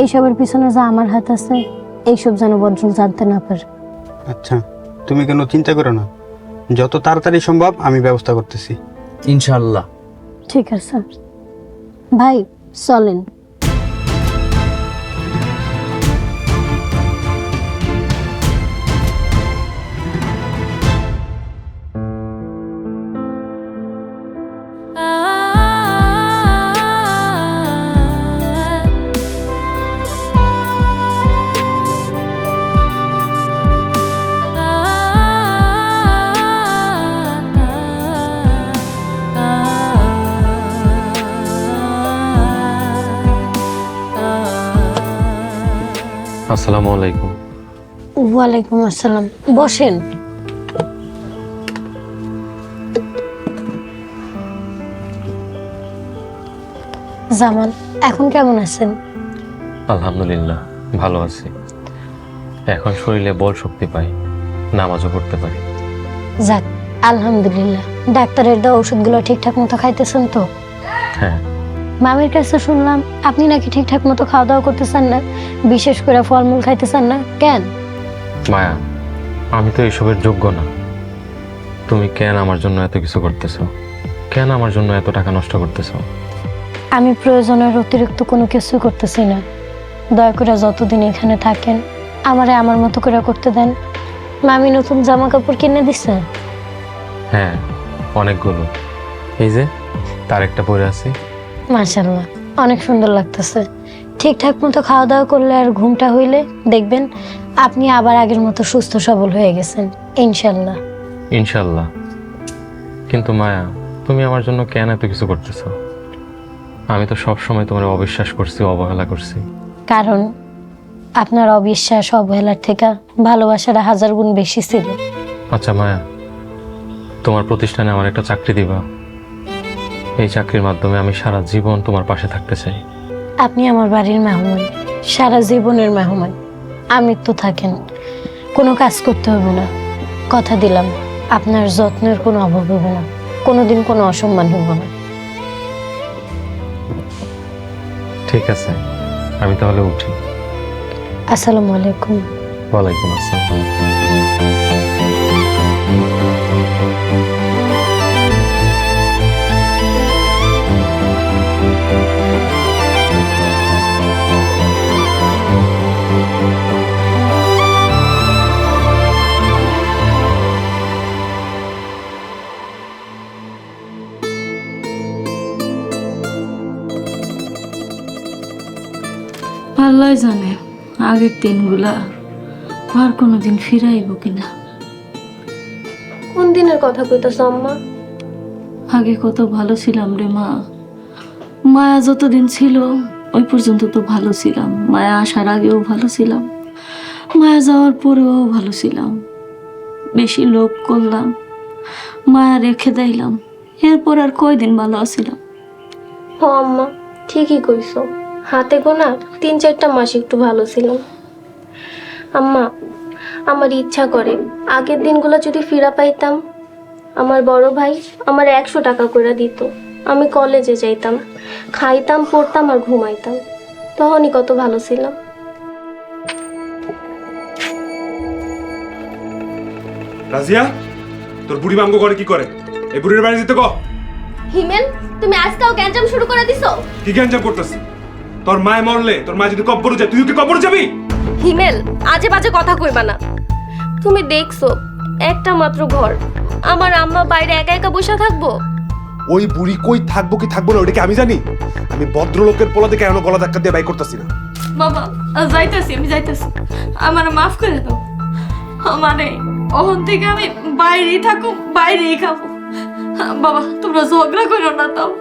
এইসবের পিছনে যা আমার হাত আছে এইসব যেন বদরুল জানতে না পারে। আচ্ছা, তুমি কেন চিন্তা করো না, যত তাড়াতাড়ি সম্ভব আমি ব্যবস্থা করতেছি ইনশাআল্লাহ। ঠিক আছে ভাই, চলেন। আসসালামু আলাইকুম। ওয়ালাইকুম আসসালাম, বসেন। জামাল এখন কেমন আছেন? আলহামদুলিল্লাহ ভালো আছি। এখন শরীরে বল শক্তি পাই, নামাজও পড়তে পারি। যাক আলহামদুলিল্লাহ। ডাক্তারের দেওয়া ওষুধগুলো ঠিকঠাক মতো খাইতেছেন তো? হ্যাঁ। মামির কাছে শুনলাম আপনি নাকি ঠিকঠাক মতো খাওয়া দাওয়া করতেছেন না, বিশেষ করে ফলমূল খাইতেছেন না, কেন? মায়া, আমি তো এসবের যোগ্য না। তুমি কেন আমার জন্য এত কিছু করতেছো? কেন আমার জন্য এত টাকা নষ্ট করতেছো? আমি প্রয়োজনের অতিরিক্ত কোনো কিছু করতেছি না। দয়া করে যতদিন এখানে থাকেন আমারে আমার মতো করে করতে দেন। মামি নতুন জামা কাপড় কিনে দিছে? হ্যাঁ, অনেকগুলো। এই যে তার একটা পরে আছে। মাশাআল্লাহ, অনেক সুন্দর লাগতেছে। ঠিকঠাক মতো খাওয়া দাওয়া করলে আর ঘুমটা হইলে দেখবেন আপনি আবার আগের মতো সুস্থ সবল হয়ে গেছেন ইনশাল্লাহ। ইনশাল্লাহ। কিন্তু মায়া, তুমি আমার জন্য কেন এত কিছু করতেছো? আমি তো সব সময় তোমার অবিশ্বাস করছি, অবহেলা করছি। কারণ আপনার অবিশ্বাস অবহেলার থেকে ভালোবাসাটা 1000 গুণ বেশি ছিল। আচ্ছা মায়া, তোমার প্রতিষ্ঠানে আমার একটা চাকরি দিবা? এই চাকরির মাধ্যমে আমি সারা জীবন তোমার পাশে থাকতে চাই। আপনি আমার বাড়ির মেহমান, সারা জীবনের মেহমান। আমি তো থাকেন, কোনো কাজ করতে হবে না। কথা দিলাম আপনার যত্নের কোনো অভাব হবে না, কোনোদিন কোনো অসম্মান হবে না। ঠিক আছে, আমি তাহলে উঠি। আসসালামু আলাইকুম। ওয়ালাইকুম আসসালাম। আল্লাহ জানে আগের দিনগুলা আর কোনোদিন ফিরাইব কিনা। কোন দিনের কথা কইতাছ আম্মা? আগে কত ভালো ছিলাম রে মা। মায়া যতদিন ছিল ওই পর্যন্ত তো ভালো ছিলাম। মায়া আসার আগেও ভালো ছিলাম, মায়া যাওয়ার পরেও ভালো ছিলাম। বেশি লোভ করলাম, মায়া রেখে দিলাম, এরপর আর কয়দিন ভালো আছিলাম। ও আম্মা, ঠিকই কইছো। হাতে গোনা 3-4টা মাস একটু ভালো ছিলাম। আম্মা, আমার ইচ্ছা করে আগের দিনগুলো যদি ফিরা পাইতাম। আমার বড় ভাই আমার 100 টাকা করে দিত, আমি কলেজে যাইতাম, খাইতাম, পড়তাম আর ঘুমাইতাম। তখনই কত ভালো ছিলাম। রাজিয়া, তোর বুড়ি মাঙ্গো করে কি করে? এই বুড়ির বাড়ি যেতে কো। হিমেল, তুমি আজকাল গ্যাঞ্জাম শুরু করে দিছো। কি গ্যাঞ্জাম করতেছিস? তোর মায় মরলে তোর মা যদি কবরে যায়, তুইও কি কবরে যাবি? হিমেল, আজে বাজে কথা কইবা না। তুমি দেখছো একটা মাত্র ঘর, আমার আম্মা বাইরে একা একা বসে থাকবো? ওই বুড়ি কই থাকবো কি থাকবো না ওটা কি আমি জানি? আমি ভদ্রলোকের পোলা দেখে এখনো গলা ধাক্কা দিয়ে বাই করতেছি না। বাবা যাইতাছি, আমি যাইতাছি, আমার মাফ করে দাও। মানে ওখান থেকে আমি বাইরেই থাকো, বাইরেই খাবো। বাবা তোমরা ঝগড়া করো না। তাও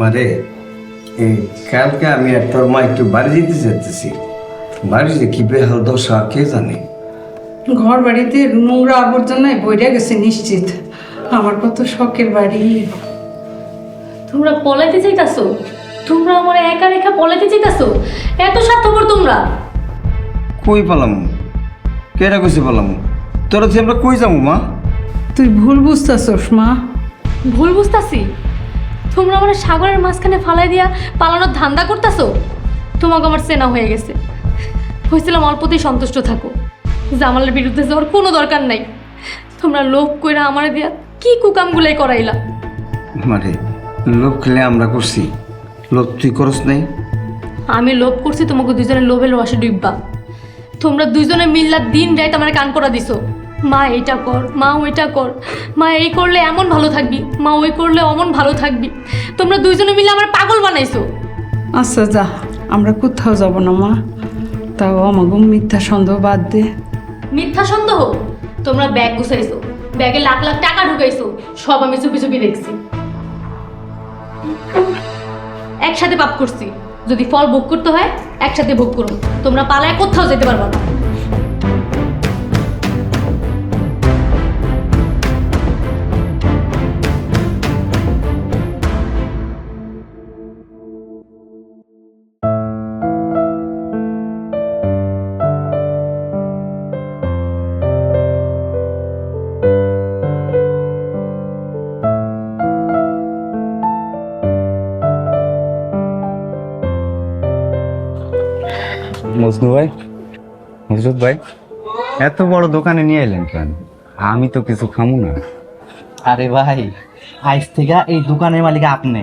মারে, কালকে আমি আর তোর মা একটু বাড়ি যেতে চাইতেছি। বাড়িতে কি বেহাল দশা কে জানে। ঘর বাড়িতে নোংরা আবর্জনায় বইরা গেছে নিশ্চিত। আমার কত শখের বাড়ি। তোমরা পলাইতে চাইতাছো? তোমরা আমার একা রেখা পলাইতে চাইতাছো? এত স্বার্থপর তোমরা? কই পালাম? কেটা কইছে পালাম? তোরা আমরা কই যাবো মা? তুই ভুল বুঝতেছস মা। ভুল বুঝতাছি? তোমরা আমার সাগরের মাঝখানে ফালাই দিয়া পালানোর ধান্দা করতেছো। তোমাকে আমার চেনা হয়ে গেছে। হয়েছিলাম অল্পতেই সন্তুষ্ট থাকো, জামালের বিরুদ্ধে যাওয়ার কোনো দরকার নাই। তোমরা লোভ কইরা আমার দিয়া কি কুকামগুলাই করাইলা। মারে, লোভ খেলে আমরা করছি, লোভ তুই করস নাই? আমি লোভ করছি তোমাকে দুজনের লোভের রসে ডুববা। তোমরা দুজনে মিল্লা দিন রাত আমার কান পড়া দিছো। মা এইটা কর, মা ওইটা কর, মা এই করলে এমন ভালো থাকবি, মা ওই করলে অমন ভালো থাকবি। তোমরা দুইজনে মিলে আমার পাগল বানাইছো। আচ্ছা যা, আমরা কোথাও যাব না মা। তাও আমাকে মিথ্যা সন্দেহ বাদ দে। মিথ্যা সন্দেহ? তোমরা ব্যাগ গুছাইছো, ব্যাগে লাখ লাখ টাকা ঢুকাইছো, সব আমি চুপি চুপি দেখছি। একসাথে পাপ করছি, যদি ফল ভোগ করতে হয় একসাথে ভোগ করুন। তোমরা পালায় কোথাও যেতে পারবা না। মজনু ভাই, হজরত ভাই, এত বড় দোকানে নিয়ে এলেন কেন? আমি তো কিছু খামু না। আরে ভাই, আজ থেকে এই দোকানের মালিক আপনি।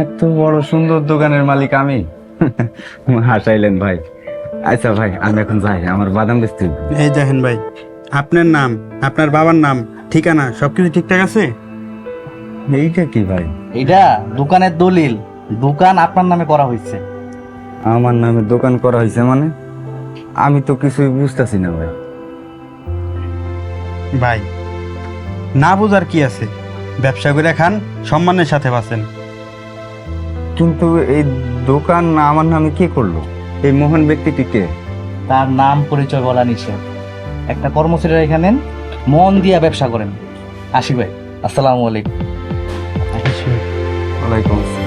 এত বড় সুন্দর দোকানের মালিক আমি? হাসাইলেন ভাই। আচ্ছা ভাই, আমি এখন যাই, আমার বাদাম বেচতে হবে। এই দেখেন ভাই, আপনার নাম, আপনার বাবার নাম, ঠিকানা সবকিছু ঠিকঠাক আছে? এইটা কি ভাই? এটা দোকানের দলিল, দোকান আপনার নামে করা হয়েছে। আমার নামে দোকান করা হয়েছে মানে? আমি তো কিছুই বুঝতেছি না ভাই। ভাই, না বোঝার কি আছে? ব্যবসা করে খান, সম্মানের সাথে বাঁচেন। কিন্তু এই দোকান আমার নামে কে করলো? এই মহান ব্যক্তিটি কে? তার নাম পরিচয় বলা নিষেধ। একটা কর্মচারীরা এখানে মন দিয়া ব্যবসা করেন। আসি ভাই, আসসালামু আলাইকুম। ওয়ালাইকুম আসসালাম।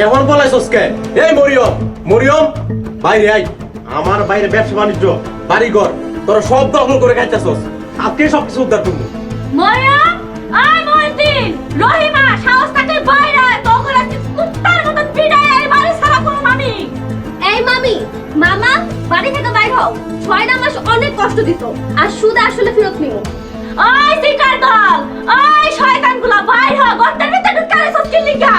এখন বলাইছস কে? এই মরিয়ম, মরিয়ম বাইরে আই। আমার বাইরে ব্যবসা বাণিজ্য, বাড়িঘর তোরা সব দখল করে খাইতেছস। আজকে সব কিছু উদ্ধার করবো। মরিয়ম, আয় মহিউদ্দিন, রহিমা, সাহস থাকলে বাইরে আয়, তখন আজকে কুত্তার মতো পিটায় এই বাড়ি সারা করব আমি। এই মামি, মামা, বাড়ি থেকে বাইর হও। 6 মাস অনেক কষ্ট দিছো, আর সুদ আসলে ফেরত নিও। ওই শিকার দল, ওই শয়তানগুলা বাইর হ, গর্তের ভিতরে ঢুকারে সত্যি লিগা।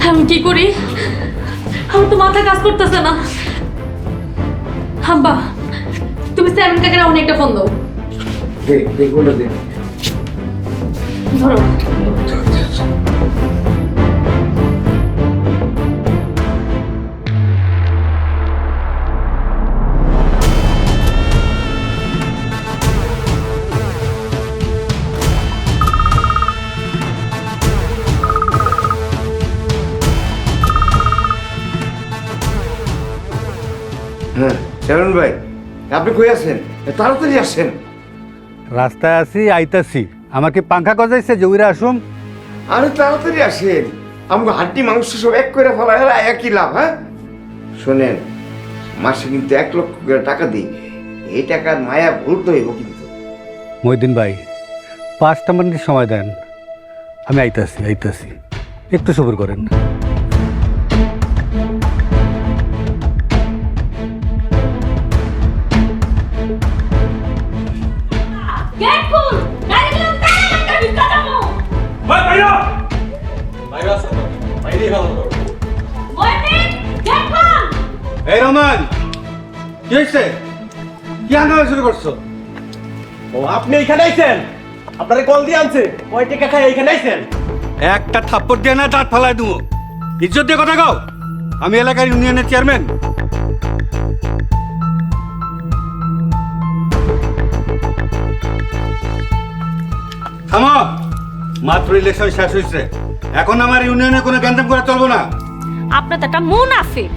আমি কি করি? আমার তো মাথা কাজ করতেছে না। হাম্বা, তুমি সেভেন কাকের অনেকটা ফোন দাও। ধরো। হ্যাঁ, শারণ ভাই, আপনি কই আছেন? তাড়াতাড়ি আসেন। রাস্তায় আছি, আইতাছি। আমাকে পাঙ্খা গজাইছে যে উইরা আসুম? আরে তাড়াতাড়ি আসেন, আমাকে হাড্ডি মাংস সব এক করে ফেলা হলে একই লাভ। হ্যাঁ শোনেন, মাসে কিন্তু 1 লক্ষ করে টাকা দিই। এই টাকার মায়া ভুলতে হইব কিন্তু। মহিউদ্দিন ভাই, 5টা মিনিট সময় দেন, আমি আইতাছি, একটু সবুর করেন। গেট খুল, গাড়িগুলো তাড়াতাড়ি ভিতরে যাবো। ভাই ভাইরা, বাইরে আসো, বাইরে ভালো করো। মহিউদ্দিন, গেট খুল। এই রহমান, কি হয়েছে? কি আন্দোলন শুরু করছো? ও আপনি এখানে আইছেন? আপনারে কল দিয়ে আনছে, কয় টাকা খাই এখানে আইছেন? একটা থাপ্পড় দিয়ে না দাঁত ফালাই দেবো। ইজ্জত দিয়ে কথা কও। আমি এলাকার ইউনিয়নের চেয়ারম্যান। থামো, মাত্র ইলেকশন শেষ হয়েছে, এখন আমার ইউনিয়নে কোনো গ্যাঞ্জাম করা চলবো না। আপনার তো একটা মুনাফিক।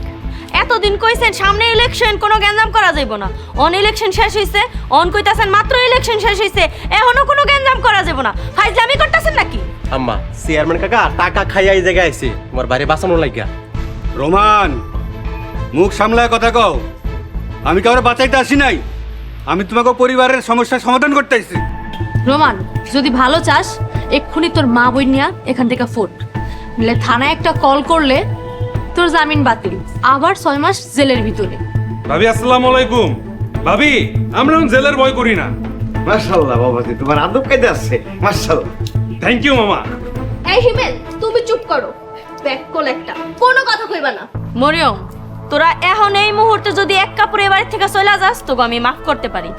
এতদিন কইছেন সামনে ইলেকশন, কোনো গ্যাঞ্জাম করা যাইব না। অন ইলেকশন শেষ হইছে, অন কইতাছেন মাত্র ইলেকশন শেষ হইছে, এখনো কোনো গ্যাঞ্জাম করা যাইব না। ফাইজলামি করতেছেন নাকি? আম্মা, চেয়ারম্যান কাকা টাকা খাইয়া এই জায়গায় আইছে তোমার বাইরে বাঁচানো লাগিয়া। রোমান, মুখ সামলায় কথা কও। আমি কাউরে বাঁচাইতে আসি নাই, আমি তোমাকে পরিবারের সমস্যার সমাধান করতে আসছি। রোমান, যদি ভালো চাস এক্ষুনি তোর মা বই নিয়া এখান থেকে ফুট, নিলে থানায় একটা কল করলে তোর জামিন বাতিল, আবার 6 মাস জেলের ভিতরে। ভাবি আসসালামু আলাইকুম। ভাবি, আমরা জেলের ভয় করি না। মাশাআল্লাহ বাবাজি, তোমার আদব কায়দা আছে, মাশাআল্লাহ। থ্যাংক ইউ মামা। এই হিমেল, তুমি চুপ করো। ব্যাককল একটা, কোনো কথা কইবা না। মরিয়ম, তোরা এখন এই মুহূর্তে যদি এক কাপড় এ বাড়ি থেকে চলে যাস, তোকে আমি মাফ করতে পারি।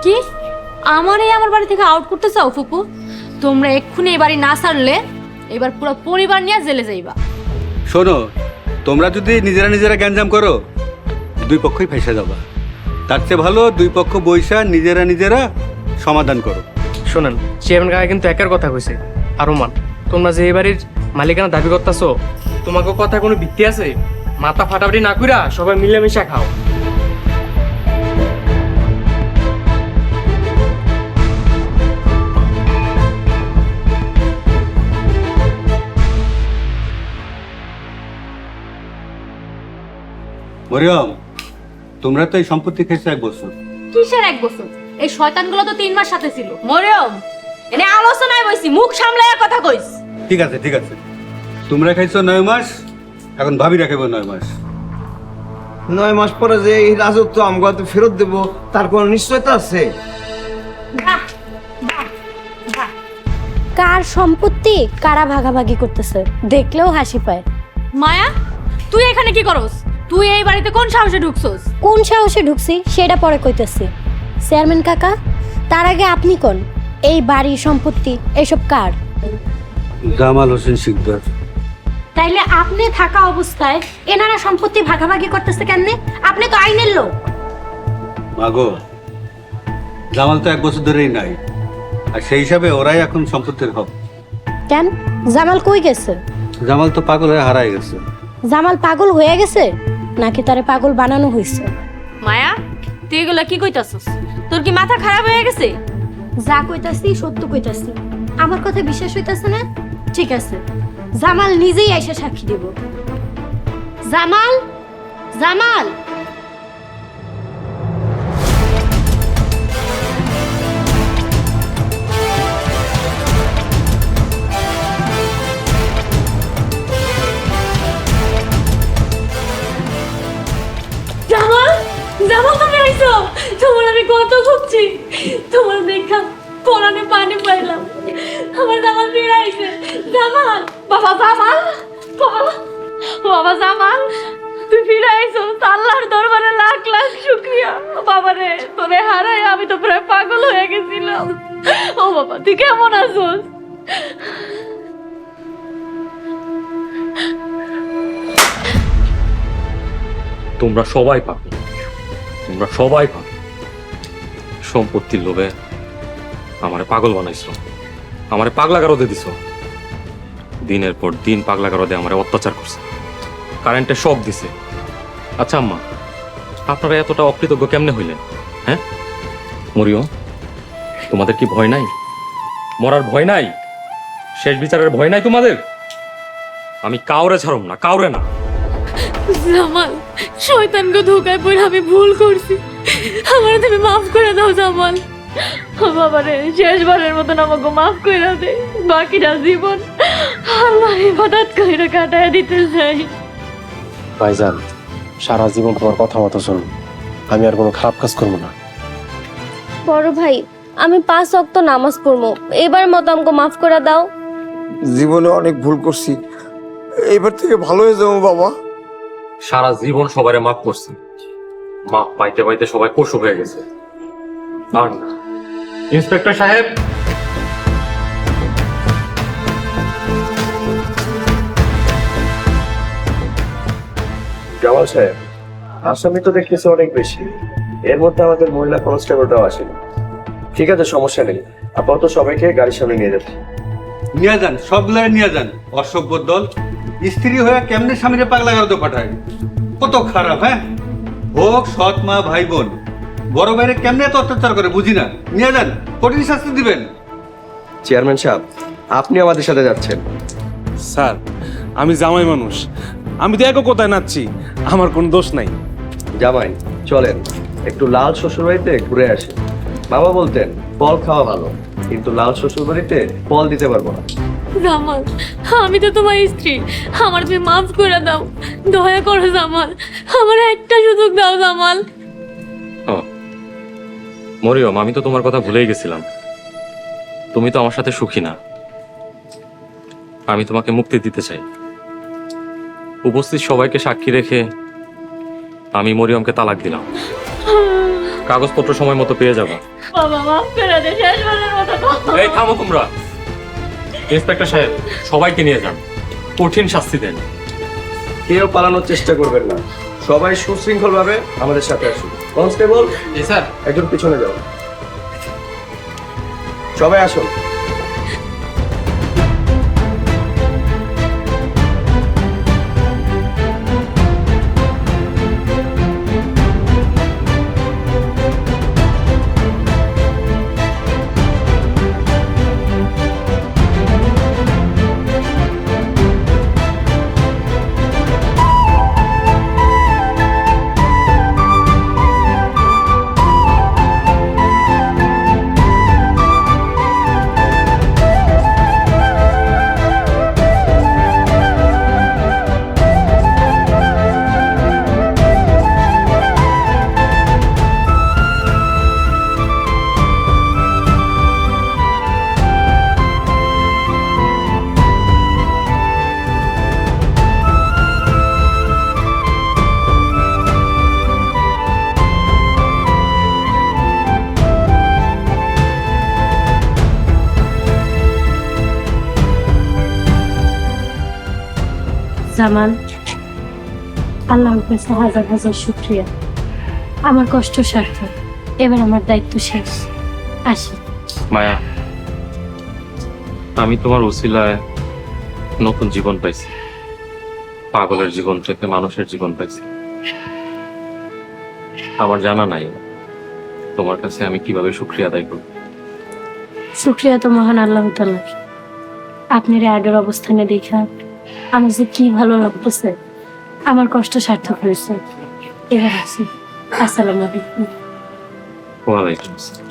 কি আমার বাড়ি থেকে আউট করতে চাও ফুপু? তোমরা এক্ষুনি এই বাড়ি না ছাড়লে এবার পুরো পরিবার নিয়ে জেলে যাইবা। শোনো, তোমরা যদি নিজেরা নিজেরা গ্যাঞ্জাম করো, দুই পক্ষই ফাইসা যাবা। তার চেয়ে ভালো দুই পক্ষ বইসা নিজেরা নিজেরা সমাধান করো। শোনেন, চেয়ারম্যান কাকা কিন্তু একার কথা কইছে। আর রোমান, তোমরা যে এই বাড়ির মালিকানা দাবি করতেছো, তোমাকে কথা কোনো ভিত্তি আছে? মাথা ফাটাফাটি না কইরা সবাই মিলেমিশা খাও। মরিয়ম, তোমরা তো এই সম্পত্তি খেয়েছো 1 বছর। কিসের 1 বছর? এই শয়তানগুলো তো 3 মাস সাথে ছিল। মরিয়ম, এনে আলোচনায় বইছি, মুখ সামলায়া কথা কইস। ঠিক আছে ঠিক আছে, তোমরা খাইছো 9 মাস, এখন ভাবি রাখবো 9 মাস। 9 মাস পরে যে এই রাজত্ব আমগো ফেরত দেব, তার কোনো নিশ্চয়তা আছে? কার সম্পত্তি কারা ভাগাভাগি করতেছে দেখলেও হাসি পায়। মায়া, তুই এখানে কি করস? তুই এই বাড়িতে কোন সাহসে ঢুকছস? কোন সাহসে ঢুকছি সেটা পরে কইতেছি। চেয়ারম্যান কাকা, তার আগে আপনি কোন, এই বাড়ি সম্পত্তি এসব কার? জামাল হোসেন শিকদার। তাইলে আপনি থাকা অবস্থায় এনারা সম্পত্তি ভাগাভাগি করতেছে কেমনে? আপনি তো আইনের লোক। মাগো, জামাল তো 1 বছর ধরেই নাই, আর সেই হিসাবে ওরাই এখন সম্পত্তির হক। কেন, জামাল কই গেছে? জামাল তো পাগল হয়ে হারায় গেছে। জামাল পাগল হয়ে গেছে নাকি তারে পাগল বানানো হয়েছে? মায়া, তুই এগুলা কি কইতাছস? তোর কি মাথা খারাপ হয়ে গেছে? যা কইতাছি সত্য কইতাছি। আমার কথা বিশ্বাস হইতাছে না? ঠিক আছে, জামাল নিজেই আইসা সাক্ষী দেব। জামাল, জামাল, জামাল, জামাল তুমি আইছো? তোমার আমি কত খুঁজছি, তোমার দেখা পরানে পানি পাইলাম। আমার জামাল ফিরে আইছে। জামাল, বাবা জামাল, বাবা, বাবা জামাল, তুই ফিরে আইছো। আল্লাহর দরবারে লাখ লাখ শুকরিয়া। বাবা রে, তোরে হারাই আমি তো প্রায় পাগল হয়ে গেছিলাম। ও বাবা, তুই কেমন আছোস? তোমরা সবাই পাবে, তোমরা সবাই পাবে। সম্পত্তির লোভে আমারে পাগল বানাইছো, আমারে পাগলা গারদে দিছ। দিনের পর দিন পাগলা গারদে আমারে অত্যাচার করছে, কারেন্টে শক দিছে। আচ্ছা আম্মা, আপনারা এতটা অকৃতজ্ঞ কেমনে হইলেন? হ্যাঁ মরিয়ম, তোমাদের কি ভয় নাই? মরার ভয় নাই? শেষ বিচারের ভয় নাই তোমাদের? আমি কাউরে ছাড়ব না, কাউরে না। জামাল, শয়তানকে ধোকায় পড়ে আমি ভুল করছি, আমার তুমি মাফ করে দাও জামাল। বাবারে, শেষবারের মতন আমাকে মাফ করে দে। বাকিটা জীবন আল্লাহ ইবাদত করে কাটায় দিতে চাই। ভাইজান, সারা জীবন তোমার কথা মতো চলবো, আমি আর কোনো খারাপ কাজ করবো না। বড় ভাই, আমি 5 ওয়াক্ত নামাজ পড়বো, এবার মতো আমাকে মাফ করে দাও। জীবনে অনেক ভুল করছি, এবার থেকে ভালো হয়ে যাবো বাবা। সারা জীবন সবারে মাফ করছি, মাফ পাইতে পাইতে সবাই পশু হয়ে গেছে। আর না। ইন্সপেক্টর সাহেব, জামাল সাহেব, আসামি তো দেখতেছি অনেক বেশি, এর মধ্যে আমাদের মহিলা কনস্টেবলটাও আসেনি। ঠিক আছে, সমস্যা নেই, আপাতত সবাইকে গাড়ির সামনে নিয়ে যাবেন। নিয়ে যান, সবগুলো নিয়ে যান। অসভ্য দল, স্ত্রী হয়ে কেমনে স্বামীরে পাগলা গারদে পাঠায়, কত খারাপ। হ্যাঁ, হোক সৎ মা ভাই বোন, বড় ভাইরে কেমনে এত অত্যাচার করে বুঝি না। নিয়ে যান, কঠিন শাস্তি দিবেন। চেয়ারম্যান সাহেব, আপনি আমাদের সাথে যাচ্ছেন। স্যার, আমি জামাই মানুষ, আমি তো একও কোথায় নাচছি, আমার কোনো দোষ নাই। জামাই, চলেন একটু লাল শ্বশুর বাড়িতে ঘুরে আসি। বাবা বলতেন ফল খাওয়া ভালো, কিন্তু লাল শ্বশুর বাড়িতে ফল দিতে পারবো না। জামাল, আমি তো তোমার স্ত্রী, আমার তুমি মাফ করে দাও, দয়া করো জামাল, আমার একটা সুযোগ দাও জামাল। মরিয়ম, আমি তো তোমার কথা ভুলেই গেছিলাম। তুমি তো আমার সাথে সুখী না। আমি তোমাকে মুক্তি দিতে চাই। উপস্থিত সবাইকে সাক্ষী রেখে আমি মরিয়মকে তালাক দিলাম। কাগজপত্র সময় মতো পেয়ে যাবো। বাবা মাফ করে দে, শেষবারের মতো বাবা। এই থামো তোমরা। ইন্সপেক্টর সাহেব, সবাইকে নিয়ে যান, কঠিন শাস্তি দেন। কেউ পালানোর চেষ্টা করবেন না, সবাই সুশৃঙ্খল ভাবে আমাদের সাথে আসুন। কনস্টেবল, জি স্যার। একজন পিছনে যাও, সবাই আসুন। জামাল, আল্লাহর কাছে হাজার হাজার শুকরিয়া। আমার কষ্ট সার্থক, এবার আমার দায়িত্ব শেষ। আসি। মায়া, আমি তোমার উসিলায় নতুন জীবন পাইছি। পাগলের জীবন থেকে মানুষের জীবন পাইছি। আমার জানা নাই তোমার কাছে আমি কিভাবে শুকরিয়া আদায় করব। শুকরিয়া তো মহান আল্লাহ তাআলার। আপনার আগের অবস্থানে দেখা আমার যে কি ভালো লাগতেছে, আমার কষ্ট সার্থক হয়েছে। এবার আসি। আসসালামু আলাইকুম। ওয়ালাইকুম আসসালাম।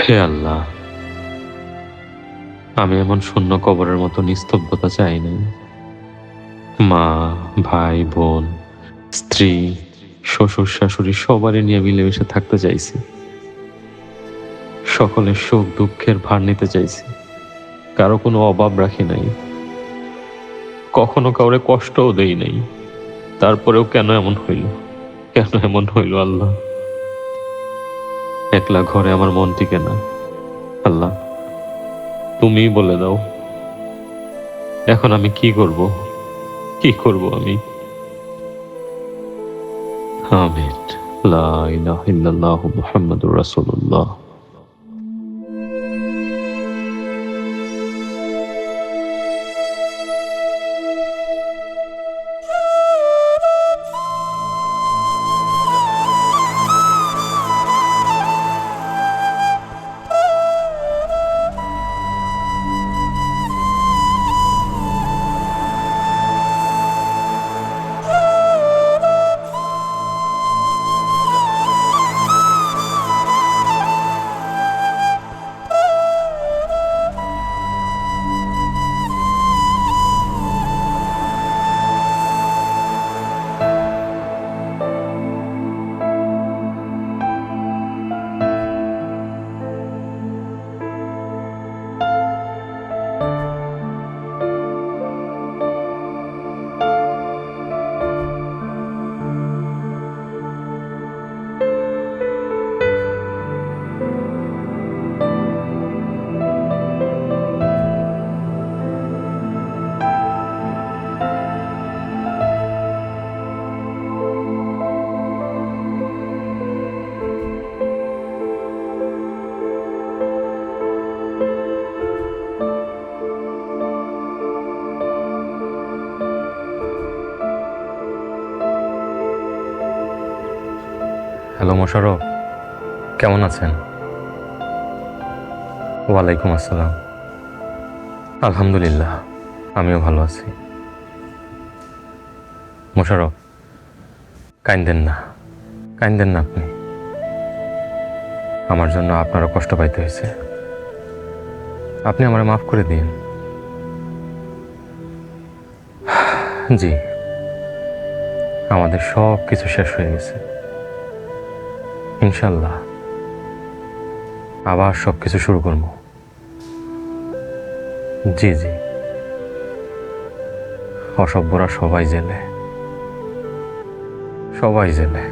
হে আল্লাহ, আমি এমন শূন্য কবরের মতো নিস্তব্ধতা চাই নাই। মা, ভাই, বোন, স্ত্রী, শ্বশুর শাশুড়ি সবারই নিয়ে মিলেমিশে থাকতে চাইছি। সকলের সুখ দুঃখের ভার নিতে চাইছি। কারো কোনো অভাব রাখি নাই, কখনো কাউরে কষ্টও দেই নাই। তারপরেও কেন এমন হইল, কেন এমন হইল আল্লাহ? একলা ঘরে আমার মন টিকে না। আল্লাহ, তুমিই বলে দাও, এখন আমি কি করব? কি করব আমি? আমিন। লা ইলাহা ইল্লাল্লাহু মুহাম্মাদুর রাসূলুল্লাহ। হ্যালো মোশাররফ, কেমন আছেন? ওয়ালাইকুম আসসালাম। আলহামদুলিল্লাহ, আমিও ভালো আছি। মোশাররফ, কাইন্দেন না, কাইন্দেন না আপনি। আমার জন্য আপনারও কষ্ট পাইতে হয়েছে। আপনি আমারে মাফ করে দিন। জি, আমাদের সব কিছু শেষ হয়ে গেছে। ইনশাল্লাহ আবার সব কিছু শুরু করব। জি জি, অসভ্যরা সবাই জেলে, সবাই জেলে।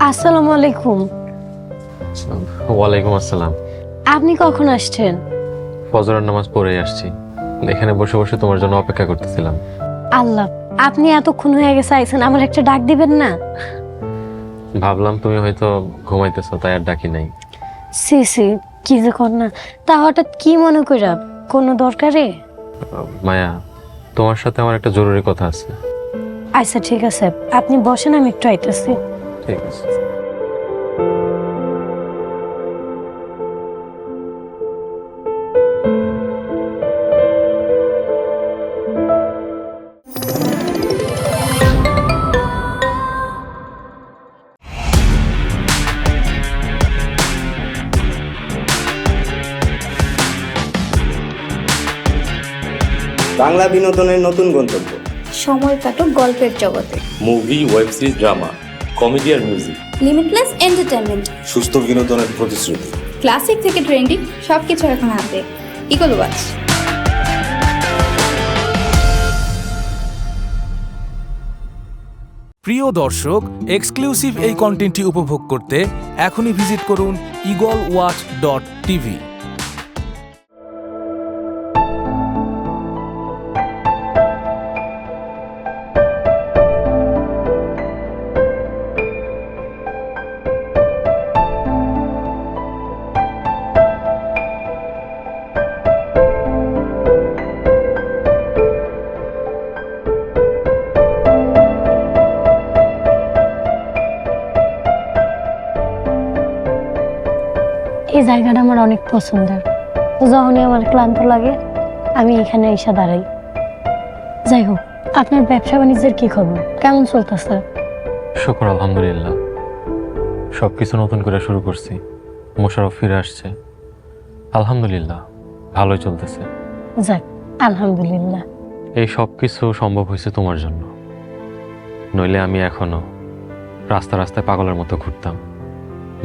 আসসালামু আলাইকুম। ওয়ালাইকুম আসসালাম। আপনি কখন আসছেন? ফজরের নামাজ পড়েই আসছি। এখানে বসে বসে তোমার জন্য অপেক্ষা করতেছিলাম। আল্লাহ, আপনি এতক্ষণ হয়ে গেছে আইছেন, আমার একটা ডাক দিবেন না? ভাবলাম তুমি হয়তো ঘুমাইতেছো, তাই আর ডাকি নাই। সি সি, কি যে কর না। তা হঠাৎ কি মনে কইরা? কোনো দরকারে? মায়া, তোমার সাথে আমার একটা জরুরি কথা আছে। আচ্ছা ঠিক আছে, আপনি বসেন, আমি একটু আইতেছি। ঠিক আছে। বাংলা বিনোদনের নতুন গন্তব্য। সময় কাটুক গল্পের জগতে। Movie, web series, drama, comedy আর মিউজিক। Limitless entertainment. সুস্থ বিনোদনের প্রতিশ্রুতি। ক্লাসিক থেকে ট্রেন্ডিং সবকিছু এখন হাতে। Eagle Watch. প্রিয় দর্শক, এক্সক্লুসিভ এই কন্টেন্টটি উপভোগ করতে এখনই ভিজিট করুন eagleWatch.tv। এই জায়গাটা আমার অনেক পছন্দের। যখনই আমার ক্লান্ত লাগে আমি এখানে এসে দাঁড়াই। যাই হোক, আপনার ব্যবসা বাণিজ্যের কি খবর? কেমন চলতেছে? শুকর আলহামদুলিল্লাহ, সব কিছু নতুন করে শুরু করছি। মোশাররফ ফিরে আসছে, আলহামদুলিল্লাহ ভালোই চলতেছে। যাক, আলহামদুলিল্লাহ। এই সব কিছু সম্ভব হয়েছে তোমার জন্য, নইলে আমি এখনো রাস্তা রাস্তায় পাগলের মতো ঘুরতাম,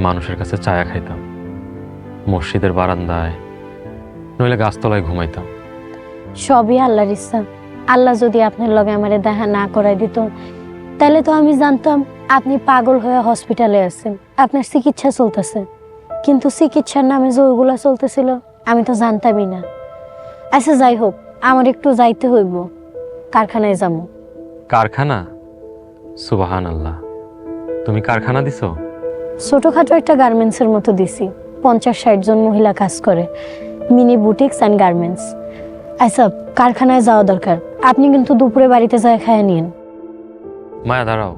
মানুষের কাছে চায়া খাইতাম, মসজিদের বারান্দায় নইলে গাছতলায় ঘুমাইতাম। সবই আল্লাহর ইচ্ছা। আল্লাহ যদি আপনার লগে আমারে দেখা না করাই দিত, তাহলে তো আমি জানতাম আপনি পাগল হয়ে হসপিটালে আছেন, আপনার চিকিৎসা চলতেছে। কিন্তু চিকিৎসার নামে যে ওইগুলা চলতেছিল আমি তো জানতামই না। আচ্ছা যাই হোক, আমার একটু যাইতে হইব, কারখানায় যাবো। কারখানা? সুবহানাল্লাহ, তুমি কারখানা দিছো? ছোটখাটো একটা গার্মেন্টসের মতো দিছি। 50-60 জন মহিলা কাজ করে, মিনি বুটিক্স অ্যান্ড গার্মেন্টস। আচ্ছা, কারখানায় যাওয়া দরকার। আপনি কিন্তু দুপুরে বাড়িতে যায় খায় নিন। মায়া দাঁড়াও,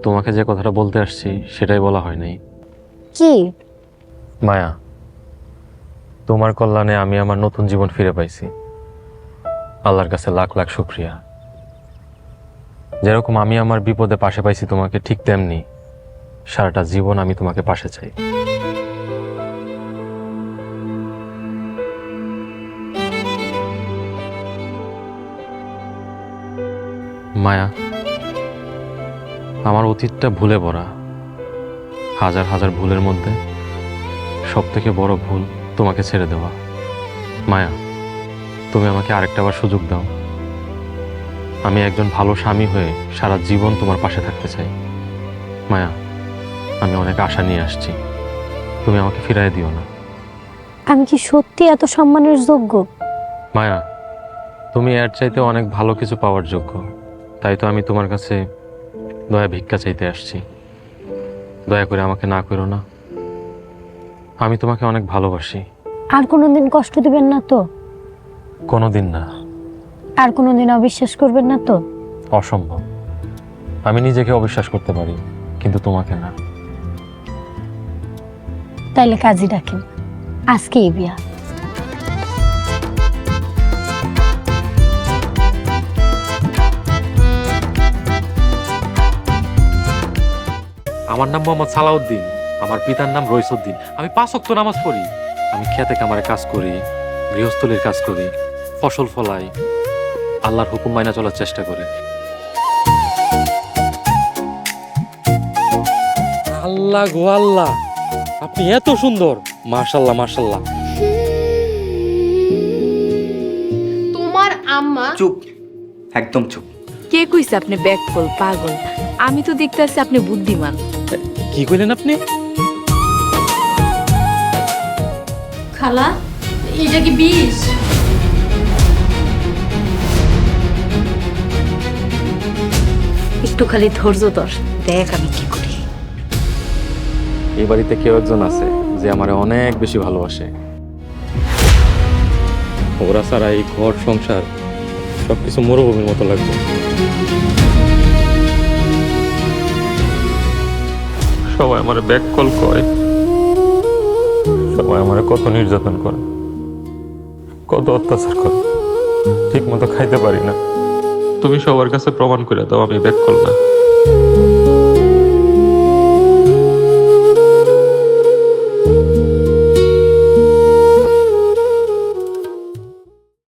তোমাকে যে কথাটা বলতে আসছি সেটাই বলা হয় নাই। কি? মায়া, তোমার কল্যাণে আমি আমার নতুন জীবন ফিরে পাইছি। আল্লাহর কাছে লাখ লাখ শুকরিয়া। যেরকম আমি আমার বিপদে পাশে পাইছি তোমাকে, ঠিক তেমনি সারাটা জীবন আমি তোমাকে পাশে চাই। মায়া, আমার অতীতটা ভুলে ভরা। হাজার হাজার ভুলের মধ্যে সব থেকে বড় ভুল তোমাকে ছেড়ে দেওয়া। মায়া, তুমি আমাকে আরেকটাবার সুযোগ দাও। আমি একজন ভালো স্বামী হয়ে সারা জীবন তোমার পাশে থাকতে চাই। মায়া, আমি অনেক আশা নিয়ে আসছি, তুমি আমাকে ফিরাই দিও না। আমি কি সত্যি এত সম্মানের যোগ্য? মায়া, তুমি এর চাইতে অনেক ভালো কিছু পাওয়ার যোগ্য। তাই তো আমি তোমার কাছে দয়া ভিক্ষা চাইতে আসছি, দয়া করে আমাকে না করো না। আমি তোমাকে অনেক ভালোবাসি। আর কোনোদিন কষ্ট দিবেন না তো? কোনোদিন না। আর কোনোদিন অবিশ্বাস করবেন না তো? অসম্ভব। আমি নিজেকে অবিশ্বাস করতে পারি, কিন্তু তোমাকে না। তাইলে কাজী ডাকেন, আজকেই বিয়া। আমার নাম মোহাম্মদ সালাউদ্দিন, আমার পিতার নাম রইসুদ্দিন। আমি 5 ওয়াক্ত নামাজ পড়ি। আমি খেতে কামারে কাজ করি, গৃহস্থলীর কাজ করি, ফসল ফলাই, আল্লাহর হুকুম মাইনা চলার চেষ্টা করি। আল্লাহ গো আল্লাহ, আপনি এত সুন্দর! মাশাআল্লাহ মাশাআল্লাহ। তোমার আম্মা চুপ, একদম চুপ। কে কইছে আপনি ব্যাককল পাগল? আমি তো দেখতে আছি আপনি বুদ্ধিমান। কি কইলেন আপনি? খালা, এটা কি বিষ? একটু খালি ধৈর্য ধর, দেখ আমি কি করি। এই বাড়িতে কেউ একজন আছে যে আমারে অনেক বেশি ভালোবাসে। ওরা ছাড়া এই ঘর সংসার সবকিছু মরুভূমির মতো লাগবে। সবাই আমার ব্যাক কল করে, সবাই আমার কত নির্যাতন করে, কত অত্যাচার করে, ঠিক মতো খাইতে পারি না। তুমি সবার কাছে প্রমাণ করে দাও আমি ব্যাক কল না।